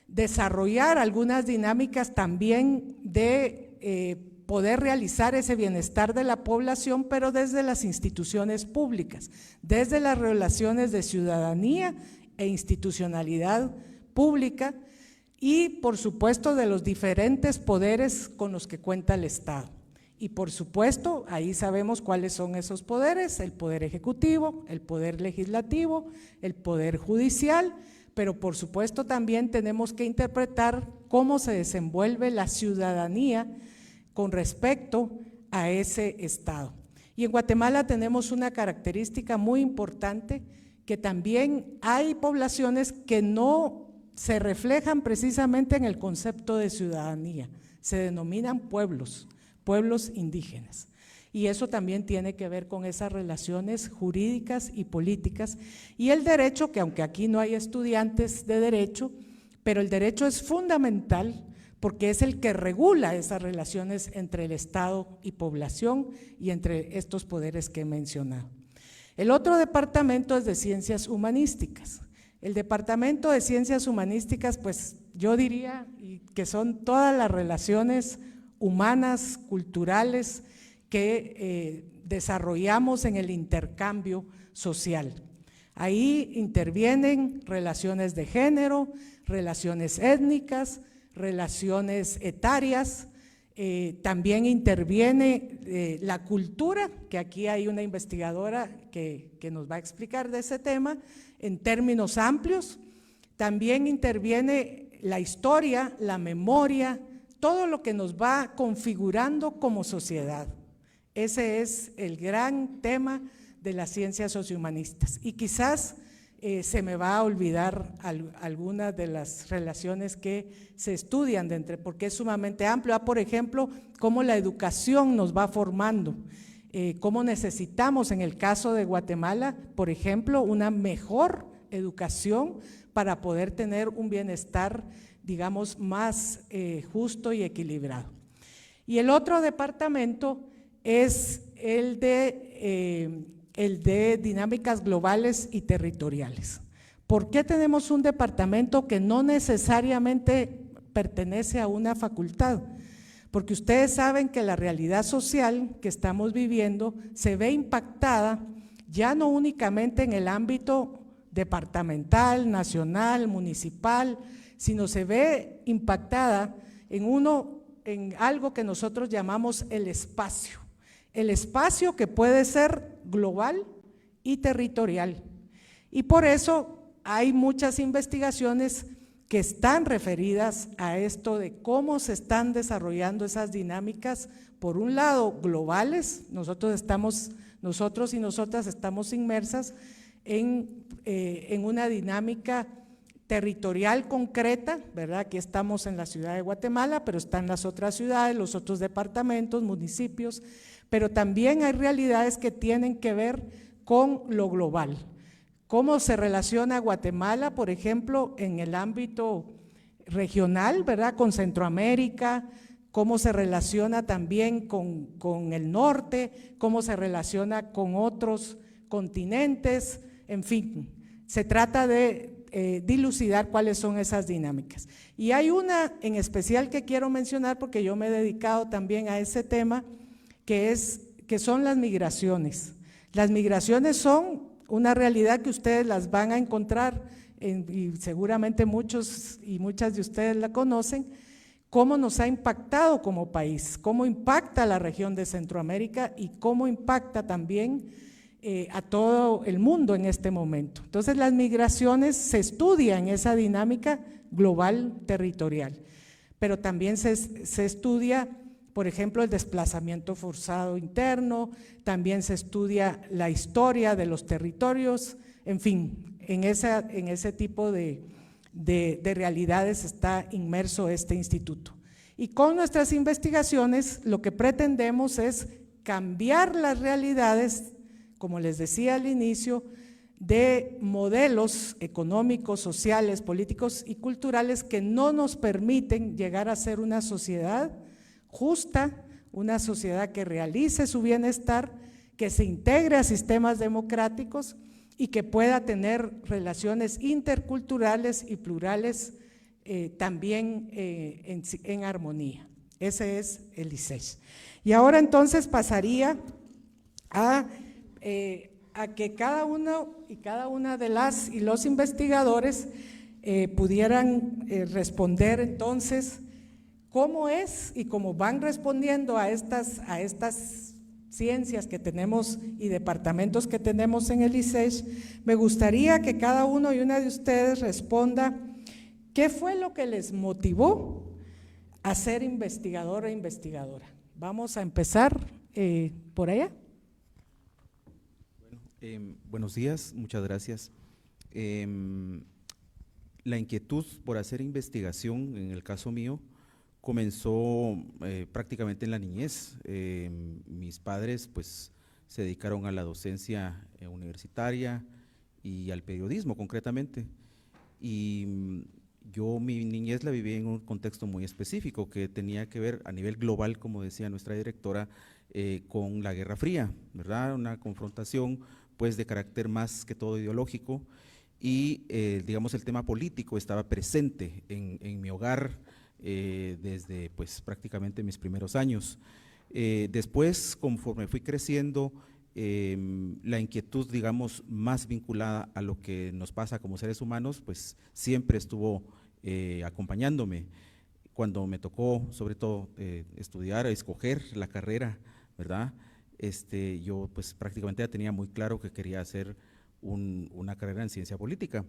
desarrollar algunas dinámicas también de poder realizar ese bienestar de la población, pero desde las instituciones públicas, desde las relaciones de ciudadanía e institucionalidad pública y por supuesto de los diferentes poderes con los que cuenta el Estado. Y por supuesto ahí sabemos cuáles son esos poderes: el poder ejecutivo, el poder legislativo, el poder judicial, pero por supuesto también tenemos que interpretar cómo se desenvuelve la ciudadanía con respecto a ese Estado. Y en Guatemala tenemos una característica muy importante, que también hay poblaciones que no se reflejan precisamente en el concepto de ciudadanía, se denominan pueblos indígenas. Y eso también tiene que ver con esas relaciones jurídicas y políticas. Y el derecho, que aunque aquí no hay estudiantes de derecho, pero el derecho es fundamental porque es el que regula esas relaciones entre el Estado y población y entre estos poderes que he mencionado. El otro departamento es de Ciencias Humanísticas. El departamento de Ciencias Humanísticas, pues yo diría que son todas las relaciones humanas, culturales, que desarrollamos en el intercambio social. Ahí intervienen relaciones de género, relaciones étnicas, relaciones etarias, también interviene la cultura, que aquí hay una investigadora que nos va a explicar de ese tema en términos amplios. También interviene la historia, la memoria, todo lo que nos va configurando como sociedad. Ese es el gran tema de las ciencias sociohumanistas. Y quizás se me va a olvidar algunas de las relaciones que se estudian porque es sumamente amplio. Por ejemplo, cómo la educación nos va formando, cómo necesitamos en el caso de Guatemala, por ejemplo, una mejor educación para poder tener un bienestar, digamos, más justo y equilibrado. Y el otro departamento es el de dinámicas globales y territoriales. ¿Por qué tenemos un departamento que no necesariamente pertenece a una facultad? Porque ustedes saben que la realidad social que estamos viviendo se ve impactada ya no únicamente en el ámbito departamental, nacional, municipal, sino se ve impactada en algo que nosotros llamamos el espacio. El espacio que puede ser global y territorial. Y por eso hay muchas investigaciones que están referidas a esto de cómo se están desarrollando esas dinámicas, por un lado globales, nosotros y nosotras estamos inmersas en una dinámica territorial concreta, ¿verdad? Aquí estamos en la ciudad de Guatemala, pero están las otras ciudades, los otros departamentos, municipios, pero también hay realidades que tienen que ver con lo global. ¿Cómo se relaciona Guatemala, por ejemplo, en el ámbito regional, ¿verdad? Con Centroamérica, cómo se relaciona también con el norte, cómo se relaciona con otros continentes, en fin, se trata de dilucidar cuáles son esas dinámicas. Y hay una en especial que quiero mencionar porque yo me he dedicado también a ese tema, que son las migraciones. Las migraciones son una realidad que ustedes las van a encontrar, y seguramente muchos y muchas de ustedes la conocen, cómo nos ha impactado como país, cómo impacta la región de Centroamérica y cómo impacta también a todo el mundo en este momento. Entonces las migraciones se estudian esa dinámica global territorial. Pero también se estudia, por ejemplo, el desplazamiento forzado interno, también se estudia la historia de los territorios, en fin, en ese tipo de realidades está inmerso este instituto. Y con nuestras investigaciones lo que pretendemos es cambiar las realidades, como les decía al inicio, de modelos económicos, sociales, políticos y culturales que no nos permiten llegar a ser una sociedad justa, una sociedad que realice su bienestar, que se integre a sistemas democráticos y que pueda tener relaciones interculturales y plurales también en armonía. Ese es el ICESH. Y ahora entonces pasaría a que cada uno y cada una de las y los investigadores pudieran responder entonces cómo es y cómo van respondiendo a estas ciencias que tenemos y departamentos que tenemos en el ICESH. Me gustaría que cada uno y una de ustedes responda qué fue lo que les motivó a ser investigador o investigadora. Vamos a empezar por allá. Buenos días, muchas gracias. La inquietud por hacer investigación, en el caso mío, comenzó prácticamente en la niñez. Mis padres pues se dedicaron a la docencia universitaria y al periodismo concretamente. Y yo mi niñez la viví en un contexto muy específico que tenía que ver a nivel global, como decía nuestra directora, con la Guerra Fría, ¿verdad? Una confrontación pues de carácter más que todo ideológico y digamos el tema político estaba presente en mi hogar desde pues prácticamente mis primeros años. Después, conforme fui creciendo, la inquietud digamos más vinculada a lo que nos pasa como seres humanos pues siempre estuvo acompañándome. Cuando me tocó sobre todo estudiar, escoger la carrera, ¿verdad? Yo pues prácticamente ya tenía muy claro que quería hacer una carrera en ciencia política.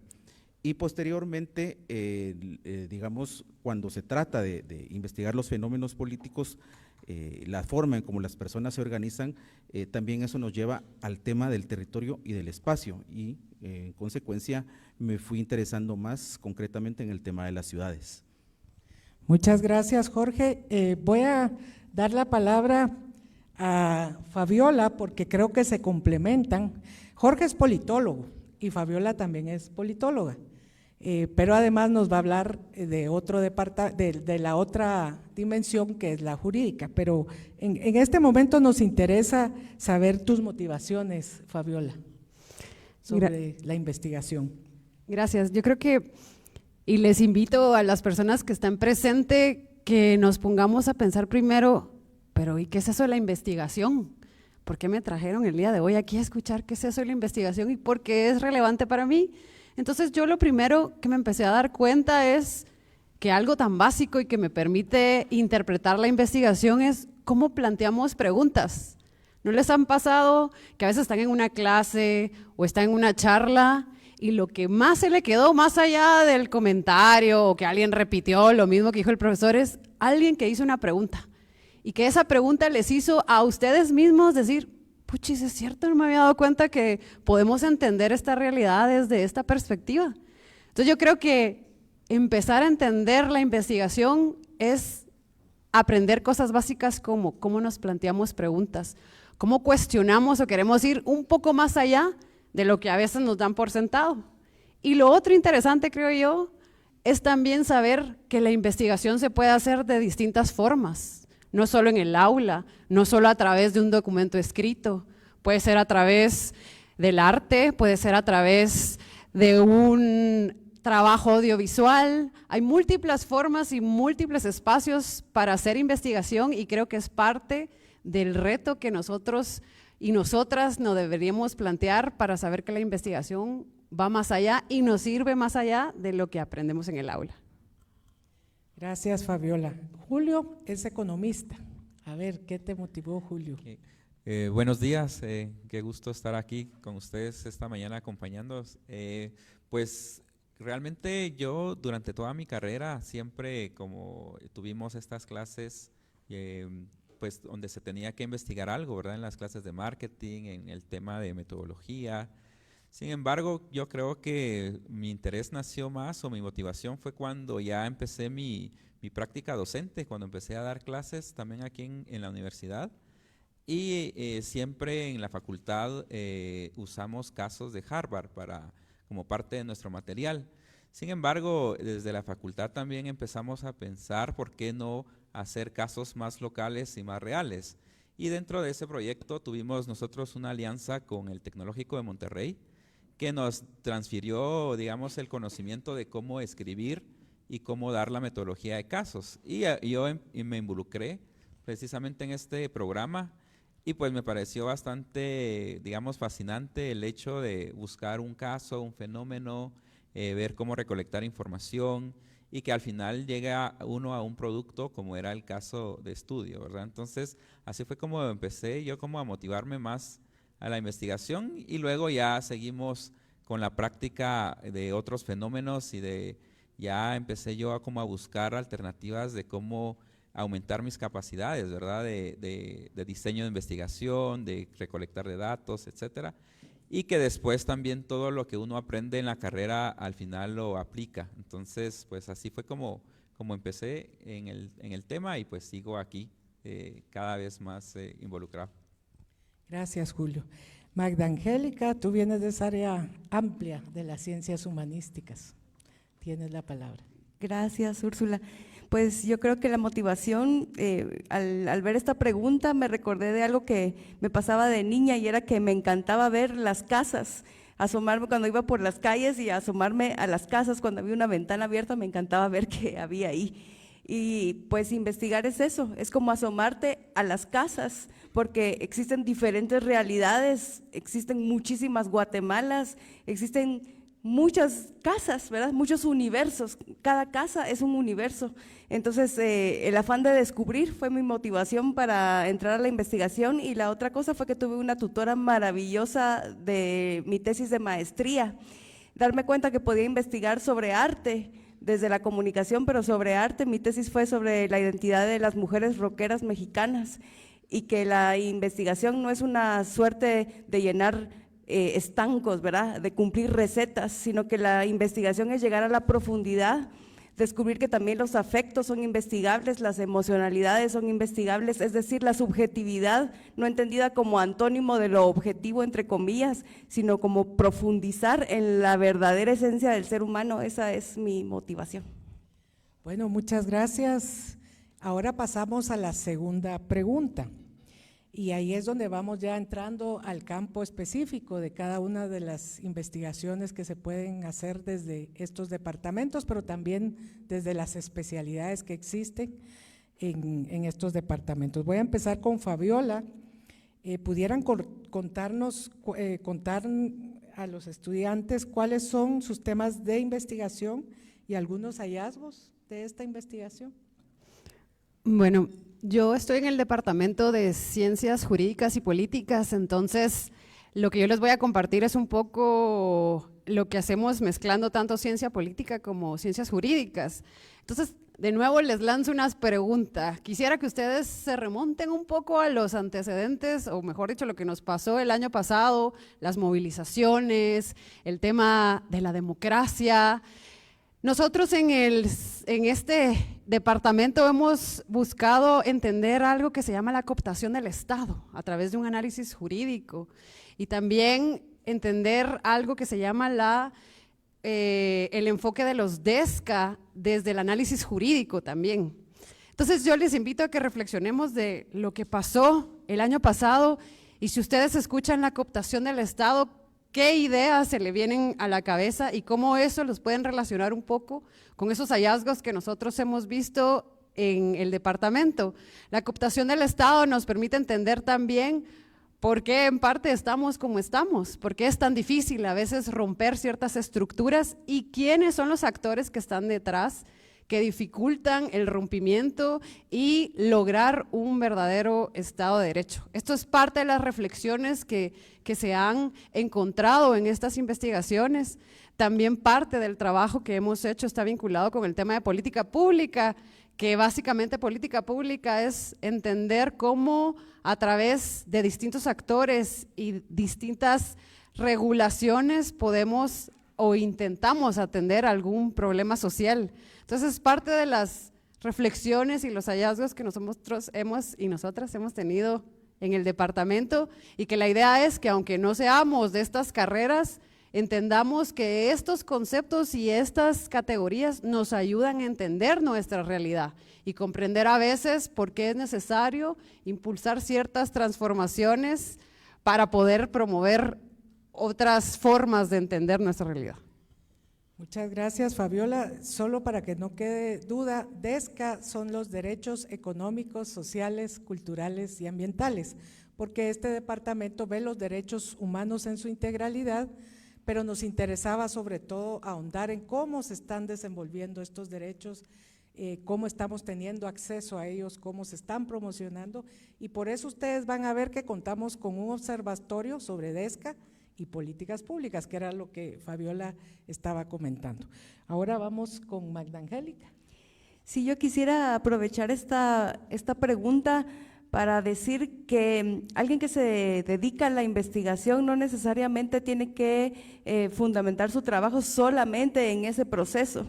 Y posteriormente, digamos, cuando se trata de investigar los fenómenos políticos, la forma en cómo las personas se organizan, también eso nos lleva al tema del territorio y del espacio y en consecuencia me fui interesando más concretamente en el tema de las ciudades. Muchas gracias, Jorge. Voy a dar la palabra a Fabiola porque creo que se complementan. Jorge es politólogo y Fabiola también es politóloga, pero además nos va a hablar de otro de la otra dimensión que es la jurídica, pero en este momento nos interesa saber tus motivaciones, Fabiola, sobre la investigación. Gracias, yo creo que, y les invito a las personas que están presentes que nos pongamos a pensar primero, pero ¿y qué es eso de la investigación? ¿Por qué me trajeron el día de hoy aquí a escuchar qué es eso de la investigación y por qué es relevante para mí? Entonces yo lo primero que me empecé a dar cuenta es que algo tan básico y que me permite interpretar la investigación es cómo planteamos preguntas. ¿No les han pasado que a veces están en una clase o están en una charla y lo que más se le quedó más allá del comentario o que alguien repitió lo mismo que dijo el profesor es alguien que hizo una pregunta? Y que esa pregunta les hizo a ustedes mismos decir, puchis, es cierto, no me había dado cuenta que podemos entender esta realidad desde esta perspectiva. Entonces yo creo que empezar a entender la investigación es aprender cosas básicas como cómo nos planteamos preguntas, cómo cuestionamos o queremos ir un poco más allá de lo que a veces nos dan por sentado. Y lo otro interesante, creo yo, es también saber que la investigación se puede hacer de distintas formas. No solo en el aula, no solo a través de un documento escrito, puede ser a través del arte, puede ser a través de un trabajo audiovisual. Hay múltiples formas y múltiples espacios para hacer investigación y creo que es parte del reto que nosotros y nosotras nos deberíamos plantear para saber que la investigación va más allá y nos sirve más allá de lo que aprendemos en el aula. Gracias, Fabiola. Julio es economista. A ver, ¿qué te motivó, Julio? Buenos días, qué gusto estar aquí con ustedes esta mañana acompañándonos. Pues realmente yo durante toda mi carrera siempre como tuvimos estas clases pues donde se tenía que investigar algo, ¿verdad? En las clases de marketing, en el tema de metodología. Sin embargo, yo creo que mi interés nació más o mi motivación fue cuando ya empecé mi práctica docente, cuando empecé a dar clases también aquí en la universidad. Y siempre en la facultad usamos casos de Harvard como parte de nuestro material. Sin embargo, desde la facultad también empezamos a pensar por qué no hacer casos más locales y más reales. Y dentro de ese proyecto tuvimos nosotros una alianza con el Tecnológico de Monterrey, que nos transfirió, digamos, el conocimiento de cómo escribir y cómo dar la metodología de casos. Y yo me involucré precisamente en este programa y pues me pareció bastante, digamos, fascinante el hecho de buscar un caso, un fenómeno, ver cómo recolectar información y que al final llega uno a un producto como era el caso de estudio, ¿verdad? Entonces, así fue como empecé yo como a motivarme más a la investigación y luego ya seguimos con la práctica de otros fenómenos y ya empecé yo como a buscar alternativas de cómo aumentar mis capacidades, ¿verdad? De diseño de investigación, de recolectar de datos, etcétera. Y que después también todo lo que uno aprende en la carrera al final lo aplica. Entonces, pues así fue como empecé en el tema y pues sigo aquí cada vez más involucrado. Gracias, Julio. Magda Angélica, tú vienes de esa área amplia de las ciencias humanísticas. Tienes la palabra. Gracias, Úrsula. Pues yo creo que la motivación, al ver esta pregunta, me recordé de algo que me pasaba de niña y era que me encantaba ver las casas, asomarme cuando iba por las calles y asomarme a las casas cuando había una ventana abierta, me encantaba ver qué había ahí. Y pues investigar es eso, es como asomarte a las casas, porque existen diferentes realidades, existen muchísimas Guatemalas, existen muchas casas, ¿verdad? Muchos universos, cada casa es un universo. Entonces, el afán de descubrir fue mi motivación para entrar a la investigación y la otra cosa fue que tuve una tutora maravillosa de mi tesis de maestría, darme cuenta que podía investigar sobre arte, desde la comunicación, pero sobre arte. Mi tesis fue sobre la identidad de las mujeres rockeras mexicanas y que la investigación no es una suerte de llenar estancos, ¿verdad? De cumplir recetas, sino que la investigación es llegar a la profundidad, descubrir que también los afectos son investigables, las emocionalidades son investigables, es decir, la subjetividad no entendida como antónimo de lo objetivo, entre comillas, sino como profundizar en la verdadera esencia del ser humano. Esa es mi motivación. Bueno, muchas gracias. Ahora pasamos a la segunda pregunta. Y ahí es donde vamos ya entrando al campo específico de cada una de las investigaciones que se pueden hacer desde estos departamentos, pero también desde las especialidades que existen en estos departamentos. Voy a empezar con Fabiola. ¿Pudieran contar a los estudiantes cuáles son sus temas de investigación y algunos hallazgos de esta investigación? Bueno, yo estoy en el Departamento de Ciencias Jurídicas y Políticas, entonces lo que yo les voy a compartir es un poco lo que hacemos mezclando tanto ciencia política como ciencias jurídicas. Entonces, de nuevo les lanzo unas preguntas. Quisiera que ustedes se remonten un poco a los antecedentes, o mejor dicho, lo que nos pasó el año pasado, las movilizaciones, el tema de la democracia. Nosotros en este departamento hemos buscado entender algo que se llama la cooptación del Estado a través de un análisis jurídico y también entender algo que se llama el enfoque de los DESCA desde el análisis jurídico también. Entonces yo les invito a que reflexionemos de lo que pasó el año pasado y si ustedes escuchan la cooptación del Estado, ¿qué ideas se le vienen a la cabeza y cómo eso los pueden relacionar un poco con esos hallazgos que nosotros hemos visto en el departamento? La cooptación del Estado nos permite entender también por qué en parte estamos como estamos, por qué es tan difícil a veces romper ciertas estructuras y quiénes son los actores que están detrás que dificultan el rompimiento y lograr un verdadero Estado de Derecho. Esto es parte de las reflexiones que se han encontrado en estas investigaciones. También parte del trabajo que hemos hecho está vinculado con el tema de política pública, que básicamente política pública es entender cómo a través de distintos actores y distintas regulaciones podemos o intentamos atender algún problema social. Entonces, parte de las reflexiones y los hallazgos que nosotros y nosotras hemos tenido en el departamento, y que la idea es que aunque no seamos de estas carreras, entendamos que estos conceptos y estas categorías nos ayudan a entender nuestra realidad y comprender a veces por qué es necesario impulsar ciertas transformaciones para poder promover otras formas de entender nuestra realidad. Muchas gracias, Fabiola. Solo para que no quede duda, DESCA son los derechos económicos, sociales, culturales y ambientales, porque este departamento ve los derechos humanos en su integralidad, pero nos interesaba sobre todo ahondar en cómo se están desenvolviendo estos derechos, cómo estamos teniendo acceso a ellos, cómo se están promocionando, y por eso ustedes van a ver que contamos con un observatorio sobre DESCA y políticas públicas, que era lo que Fabiola estaba comentando. Ahora vamos con Magda Angélica. Sí, yo quisiera aprovechar esta pregunta para decir que alguien que se dedica a la investigación no necesariamente tiene que fundamentar su trabajo solamente en ese proceso.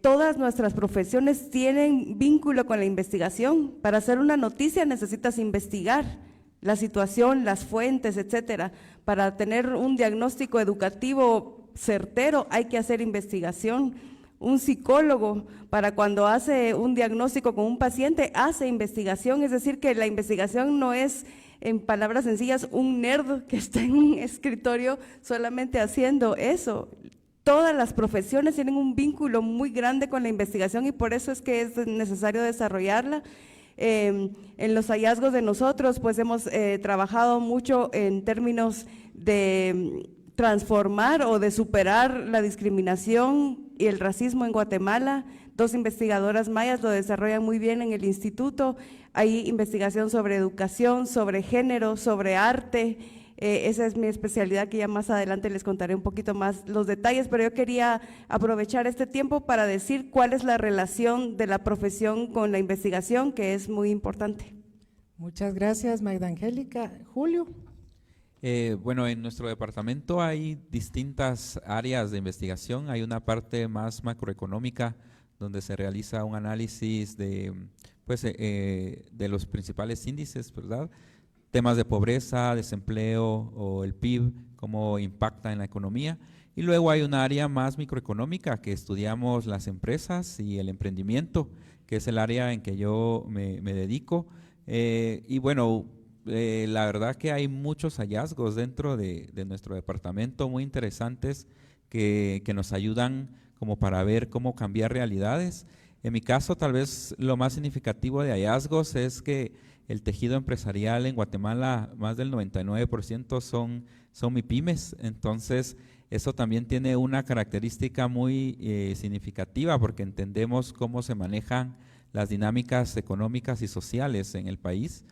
Todas nuestras profesiones tienen vínculo con la investigación. Para hacer una noticia necesitas investigar la situación, las fuentes, etcétera. Para tener un diagnóstico educativo certero hay que hacer investigación. Un psicólogo, para cuando hace un diagnóstico con un paciente, hace investigación. Es decir, que la investigación no es, en palabras sencillas, un nerd que está en un escritorio solamente haciendo eso. Todas las profesiones tienen un vínculo muy grande con la investigación, y por eso es que es necesario desarrollarla. En los hallazgos de nosotros, pues hemos trabajado mucho en términos de transformar o de superar la discriminación y el racismo en Guatemala. 2 investigadoras mayas lo desarrollan muy bien en el instituto. Hay investigación sobre educación, sobre género, sobre arte. Esa es mi especialidad, que ya más adelante les contaré un poquito más los detalles, pero yo quería aprovechar este tiempo para decir cuál es la relación de la profesión con la investigación, que es muy importante. Muchas gracias, Magda Angélica. Julio. Bueno, en nuestro departamento hay distintas áreas de investigación. Hay una parte más macroeconómica, donde se realiza un análisis de los principales índices, ¿verdad? Temas de pobreza, desempleo o el PIB, cómo impacta en la economía. Y luego hay un área más microeconómica, que estudiamos las empresas y el emprendimiento, que es el área en que yo me dedico. Y bueno, la verdad que hay muchos hallazgos dentro de nuestro departamento muy interesantes que nos ayudan como para ver cómo cambiar realidades. En mi caso, tal vez lo más significativo de hallazgos es que el tejido empresarial en Guatemala, más del 99% son MIPYMES. Entonces, eso también tiene una característica muy significativa, porque entendemos cómo se manejan las dinámicas económicas y sociales en el país.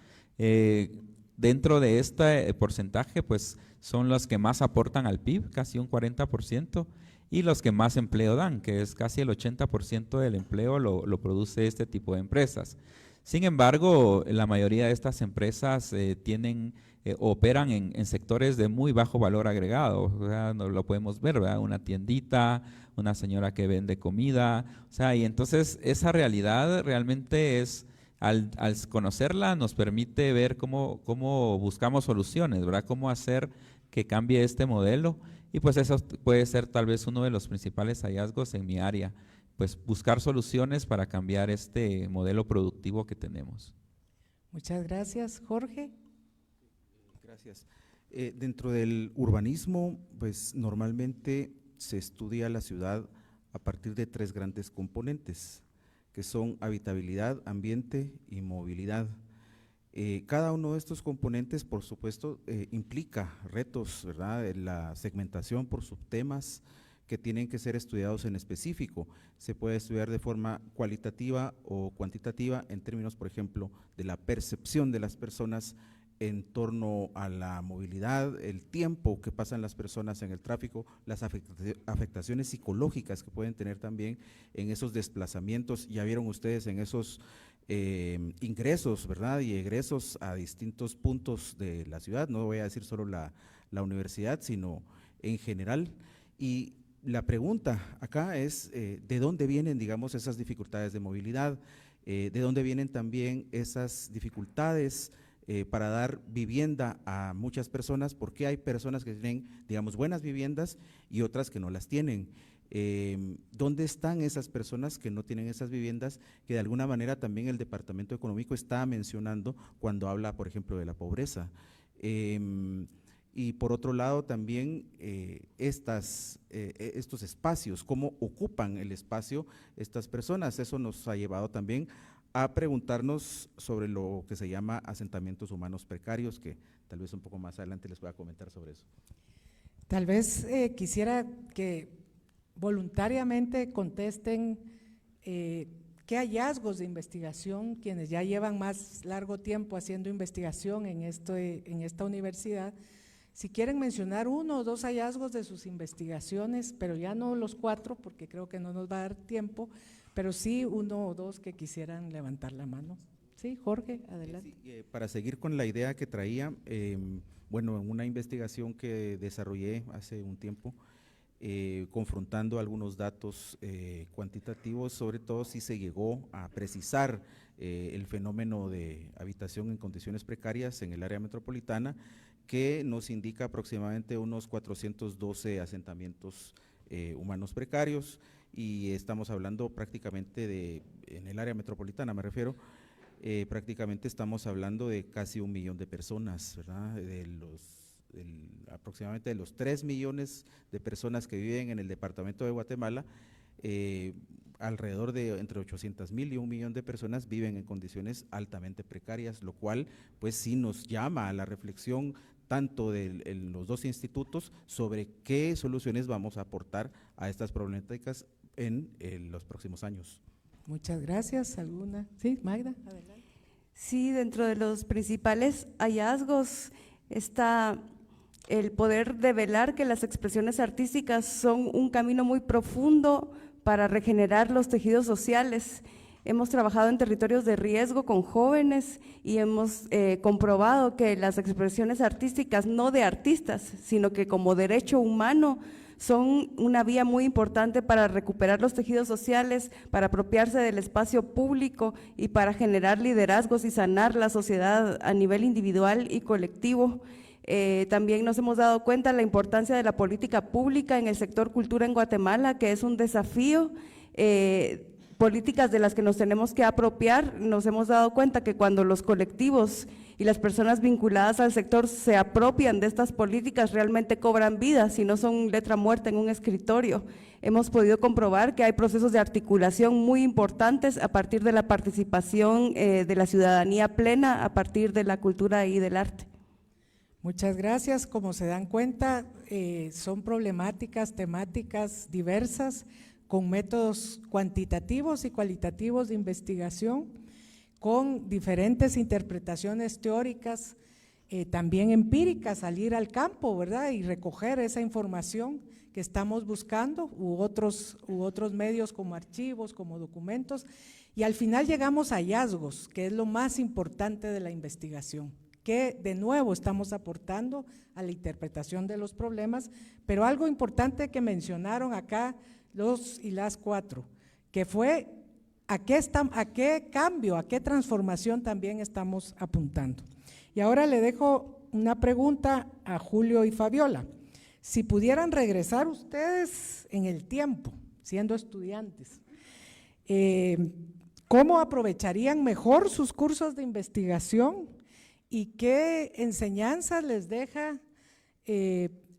Dentro de este porcentaje, pues son los que más aportan al PIB, casi un 40%, y los que más empleo dan, que es casi el 80% del empleo lo produce este tipo de empresas. Sin embargo, la mayoría de estas empresas operan en sectores de muy bajo valor agregado. O sea, no lo podemos ver, ¿verdad? Una tiendita, una señora que vende comida, o sea, y entonces esa realidad realmente es, al conocerla, nos permite ver cómo buscamos soluciones, ¿verdad? Cómo hacer que cambie este modelo, y pues eso puede ser tal vez uno de los principales hallazgos en mi área, pues buscar soluciones para cambiar este modelo productivo que tenemos. Muchas gracias. Jorge. Gracias. Dentro del urbanismo, pues normalmente se estudia la ciudad a partir de 3 grandes componentes, que son habitabilidad, ambiente y movilidad. Cada uno de estos componentes, por supuesto, implica retos, ¿verdad? La segmentación por subtemas, que tienen que ser estudiados en específico. Se puede estudiar de forma cualitativa o cuantitativa en términos, por ejemplo, de la percepción de las personas en torno a la movilidad, el tiempo que pasan las personas en el tráfico, las afectaciones psicológicas que pueden tener también en esos desplazamientos. Ya vieron ustedes en esos ingresos, ¿verdad? Y egresos a distintos puntos de la ciudad, no voy a decir solo la universidad, sino en general. Y la pregunta acá es, ¿de dónde vienen, digamos, esas dificultades de movilidad? ¿De dónde vienen también esas dificultades para dar vivienda a muchas personas? Porque hay personas que tienen, digamos, buenas viviendas y otras que no las tienen. ¿Dónde están esas personas que no tienen esas viviendas, que de alguna manera también el Departamento Económico está mencionando cuando habla, por ejemplo, de la pobreza? Y por otro lado también estos espacios, cómo ocupan el espacio estas personas. Eso nos ha llevado también a preguntarnos sobre lo que se llama asentamientos humanos precarios, que tal vez un poco más adelante les voy a comentar sobre eso. Tal vez quisiera que voluntariamente contesten qué hallazgos de investigación, quienes ya llevan más largo tiempo haciendo investigación en esta universidad, si quieren mencionar 1 o 2 hallazgos de sus investigaciones, pero ya no los 4, porque creo que no nos va a dar tiempo, pero sí 1 o 2 que quisieran levantar la mano. Sí, Jorge, adelante. Sí, para seguir con la idea que traía, bueno, en una investigación que desarrollé hace un tiempo, confrontando algunos datos cuantitativos, sobre todo si se llegó a precisar el fenómeno de habitación en condiciones precarias en el área metropolitana, que nos indica aproximadamente unos 412 asentamientos humanos precarios, y estamos hablando prácticamente en el área metropolitana me refiero, prácticamente estamos hablando de casi 1 millón de personas, ¿verdad? Aproximadamente de los 3 millones de personas que viven en el departamento de Guatemala, alrededor de entre 800,000 y 1 millón de personas viven en condiciones altamente precarias, lo cual pues sí nos llama a la reflexión tanto de los 2 institutos sobre qué soluciones vamos a aportar a estas problemáticas en los próximos años. Muchas gracias. ¿Alguna? Sí, Magda, adelante. Sí, dentro de los principales hallazgos está el poder develar que las expresiones artísticas son un camino muy profundo para regenerar los tejidos sociales. Hemos trabajado en territorios de riesgo con jóvenes y hemos comprobado que las expresiones artísticas, no de artistas, sino que como derecho humano, son una vía muy importante para recuperar los tejidos sociales, para apropiarse del espacio público y para generar liderazgos y sanar la sociedad a nivel individual y colectivo. También nos hemos dado cuenta de la importancia de la política pública en el sector cultura en Guatemala, que es un desafío, políticas de las que nos tenemos que apropiar. Nos hemos dado cuenta que cuando los colectivos y las personas vinculadas al sector se apropian de estas políticas, realmente cobran vida, si no son letra muerta en un escritorio. Hemos podido comprobar que hay procesos de articulación muy importantes a partir de la participación de la ciudadanía plena, a partir de la cultura y del arte. Muchas gracias. Como se dan cuenta, son problemáticas, temáticas diversas, con métodos cuantitativos y cualitativos de investigación, con diferentes interpretaciones teóricas, también empíricas, salir al campo, ¿verdad? Y recoger esa información que estamos buscando, u otros medios como archivos, como documentos, y al final llegamos a hallazgos, que es lo más importante de la investigación, que de nuevo estamos aportando a la interpretación de los problemas, pero algo importante que mencionaron acá los y las 4, que fue a qué cambio, a qué transformación también estamos apuntando. Y ahora le dejo una pregunta a Julio y Fabiola. Si pudieran regresar ustedes en el tiempo, siendo estudiantes, ¿cómo aprovecharían mejor sus cursos de investigación y qué enseñanzas les deja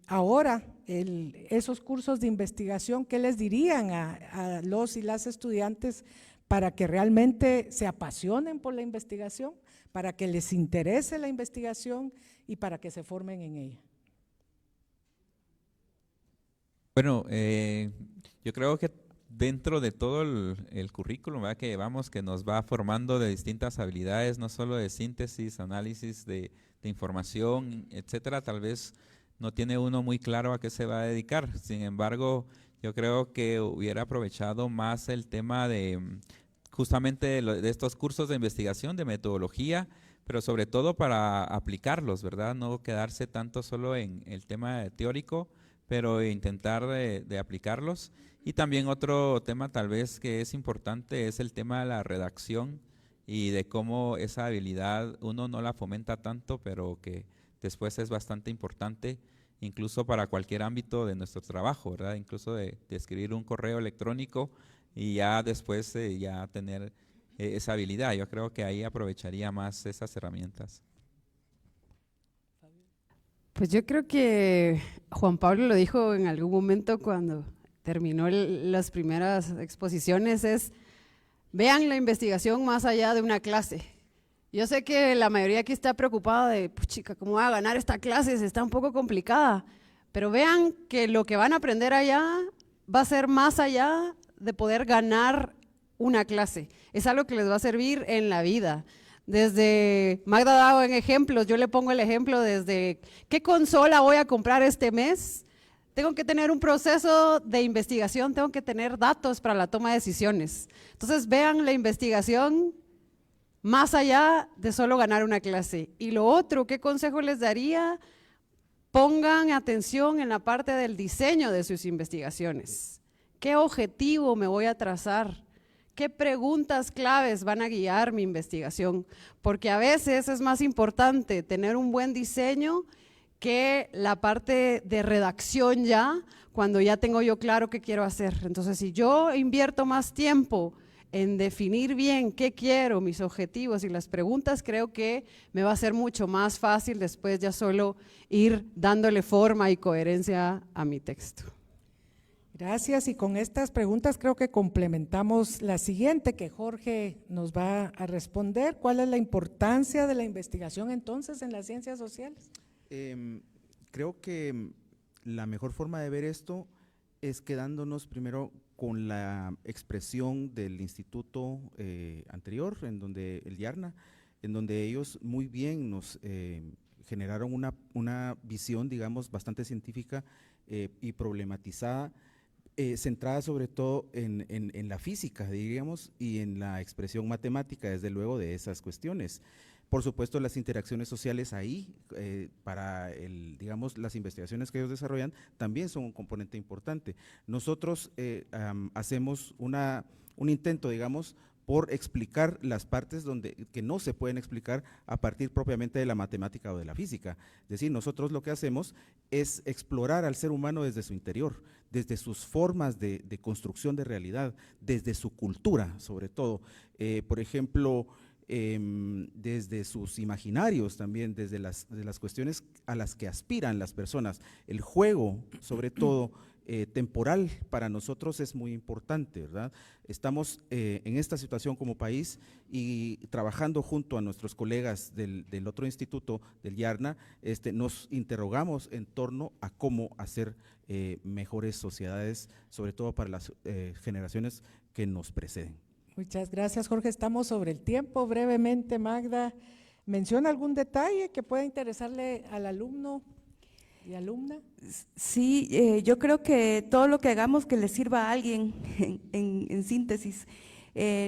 ahora esos cursos de investigación? ¿Qué les dirían a los y las estudiantes para que realmente se apasionen por la investigación, para que les interese la investigación y para que se formen en ella? Bueno, yo creo que dentro de todo el currículum, ¿verdad?, que llevamos, que nos va formando de distintas habilidades, no solo de síntesis, análisis de información, etcétera, tal vez no tiene uno muy claro a qué se va a dedicar. Sin embargo, yo creo que hubiera aprovechado más el tema de justamente de estos cursos de investigación, de metodología, pero sobre todo para aplicarlos, ¿verdad? No quedarse tanto solo en el tema teórico, pero intentar de aplicarlos. Y también otro tema tal vez que es importante es el tema de la redacción y de cómo esa habilidad uno no la fomenta tanto, pero que después es bastante importante, incluso para cualquier ámbito de nuestro trabajo, ¿verdad? Incluso de escribir un correo electrónico y ya después ya tener esa habilidad. Yo creo que ahí aprovecharía más esas herramientas. Pues yo creo que Juan Pablo lo dijo en algún momento cuando terminó las primeras exposiciones, es vean la investigación más allá de una clase. Yo sé que la mayoría aquí está preocupada de, pues chica, ¿cómo voy a ganar esta clase? Está un poco complicada, pero vean que lo que van a aprender allá va a ser más allá de poder ganar una clase. Es algo que les va a servir en la vida. Desde, Magda ha dado en ejemplos, yo le pongo el ejemplo desde, ¿qué consola voy a comprar este mes? Tengo que tener un proceso de investigación, tengo que tener datos para la toma de decisiones. Entonces vean la investigación más allá de solo ganar una clase. Y lo otro, ¿qué consejo les daría? Pongan atención en la parte del diseño de sus investigaciones. ¿Qué objetivo me voy a trazar? ¿Qué preguntas claves van a guiar mi investigación? Porque a veces es más importante tener un buen diseño que la parte de redacción ya, cuando ya tengo yo claro qué quiero hacer. Entonces, si yo invierto más tiempo en definir bien qué quiero, mis objetivos y las preguntas, creo que me va a ser mucho más fácil después ya solo ir dándole forma y coherencia a mi texto. Gracias, y con estas preguntas creo que complementamos la siguiente que Jorge nos va a responder. ¿Cuál es la importancia de la investigación entonces en las ciencias sociales? Creo que la mejor forma de ver esto es quedándonos primero con la expresión del instituto anterior, en donde el YARNA, en donde ellos muy bien nos generaron una visión, digamos, bastante científica y problematizada, centrada sobre todo en la física, diríamos, y en la expresión matemática, desde luego, de esas cuestiones. Por supuesto, las interacciones sociales ahí, para digamos, las investigaciones que ellos desarrollan, también son un componente importante. Nosotros hacemos un intento, digamos, por explicar las partes que no se pueden explicar a partir propiamente de la matemática o de la física. Es decir, nosotros lo que hacemos es explorar al ser humano desde su interior, desde sus formas de construcción de realidad, desde su cultura, sobre todo. Por ejemplo, desde sus imaginarios también, desde las cuestiones a las que aspiran las personas. El juego, sobre todo, temporal, para nosotros es muy importante, ¿verdad? Estamos en esta situación como país y trabajando junto a nuestros colegas del otro instituto, del YARNA, nos interrogamos en torno a cómo hacer mejores sociedades, sobre todo para las generaciones que nos preceden. Muchas gracias, Jorge. Estamos sobre el tiempo. Brevemente, Magda, ¿menciona algún detalle que pueda interesarle al alumno y alumna? Sí, yo creo que todo lo que hagamos que le sirva a alguien, en síntesis,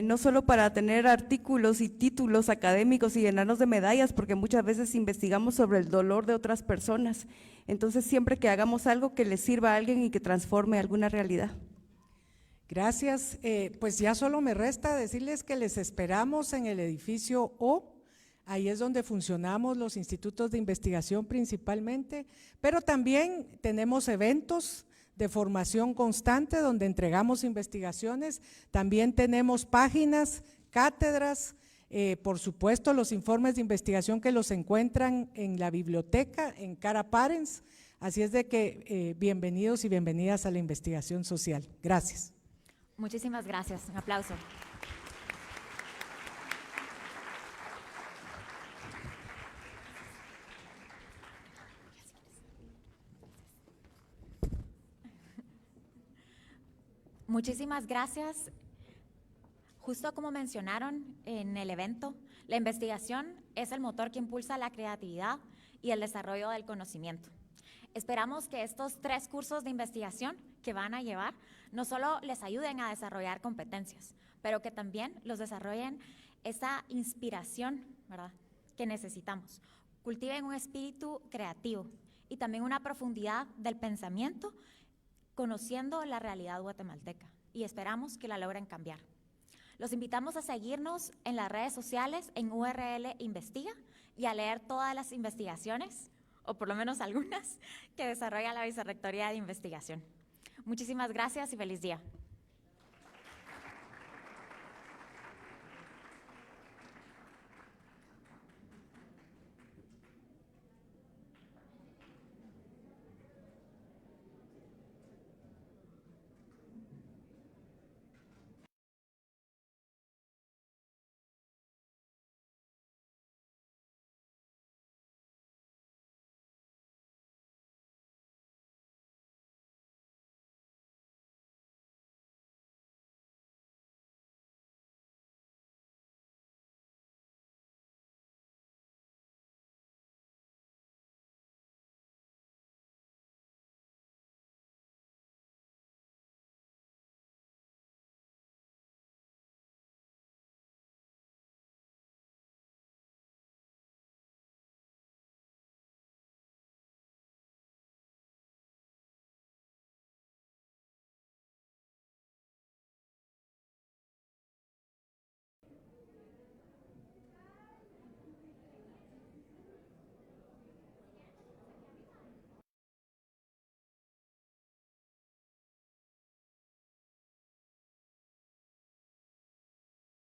no solo para tener artículos y títulos académicos y llenarnos de medallas, porque muchas veces investigamos sobre el dolor de otras personas. Entonces, siempre que hagamos algo que le sirva a alguien y que transforme alguna realidad. Gracias, pues ya solo me resta decirles que les esperamos en el edificio O, ahí es donde funcionamos los institutos de investigación principalmente, pero también tenemos eventos de formación constante donde entregamos investigaciones, también tenemos páginas, cátedras, por supuesto los informes de investigación que los encuentran en la biblioteca, en Cara Parents, así es de que bienvenidos y bienvenidas a la investigación social. Gracias. Muchísimas gracias. Un aplauso. Muchísimas gracias. Justo como mencionaron en el evento, la investigación es el motor que impulsa la creatividad y el desarrollo del conocimiento. Esperamos que estos 3 cursos de investigación que van a llevar no solo les ayuden a desarrollar competencias, pero que también los desarrollen esa inspiración, ¿verdad?, que necesitamos. Cultiven un espíritu creativo y también una profundidad del pensamiento, conociendo la realidad guatemalteca, y esperamos que la logren cambiar. Los invitamos a seguirnos en las redes sociales en URL Investiga y a leer todas las investigaciones, o por lo menos algunas, que desarrolla la Vicerrectoría de Investigación. Muchísimas gracias y feliz día.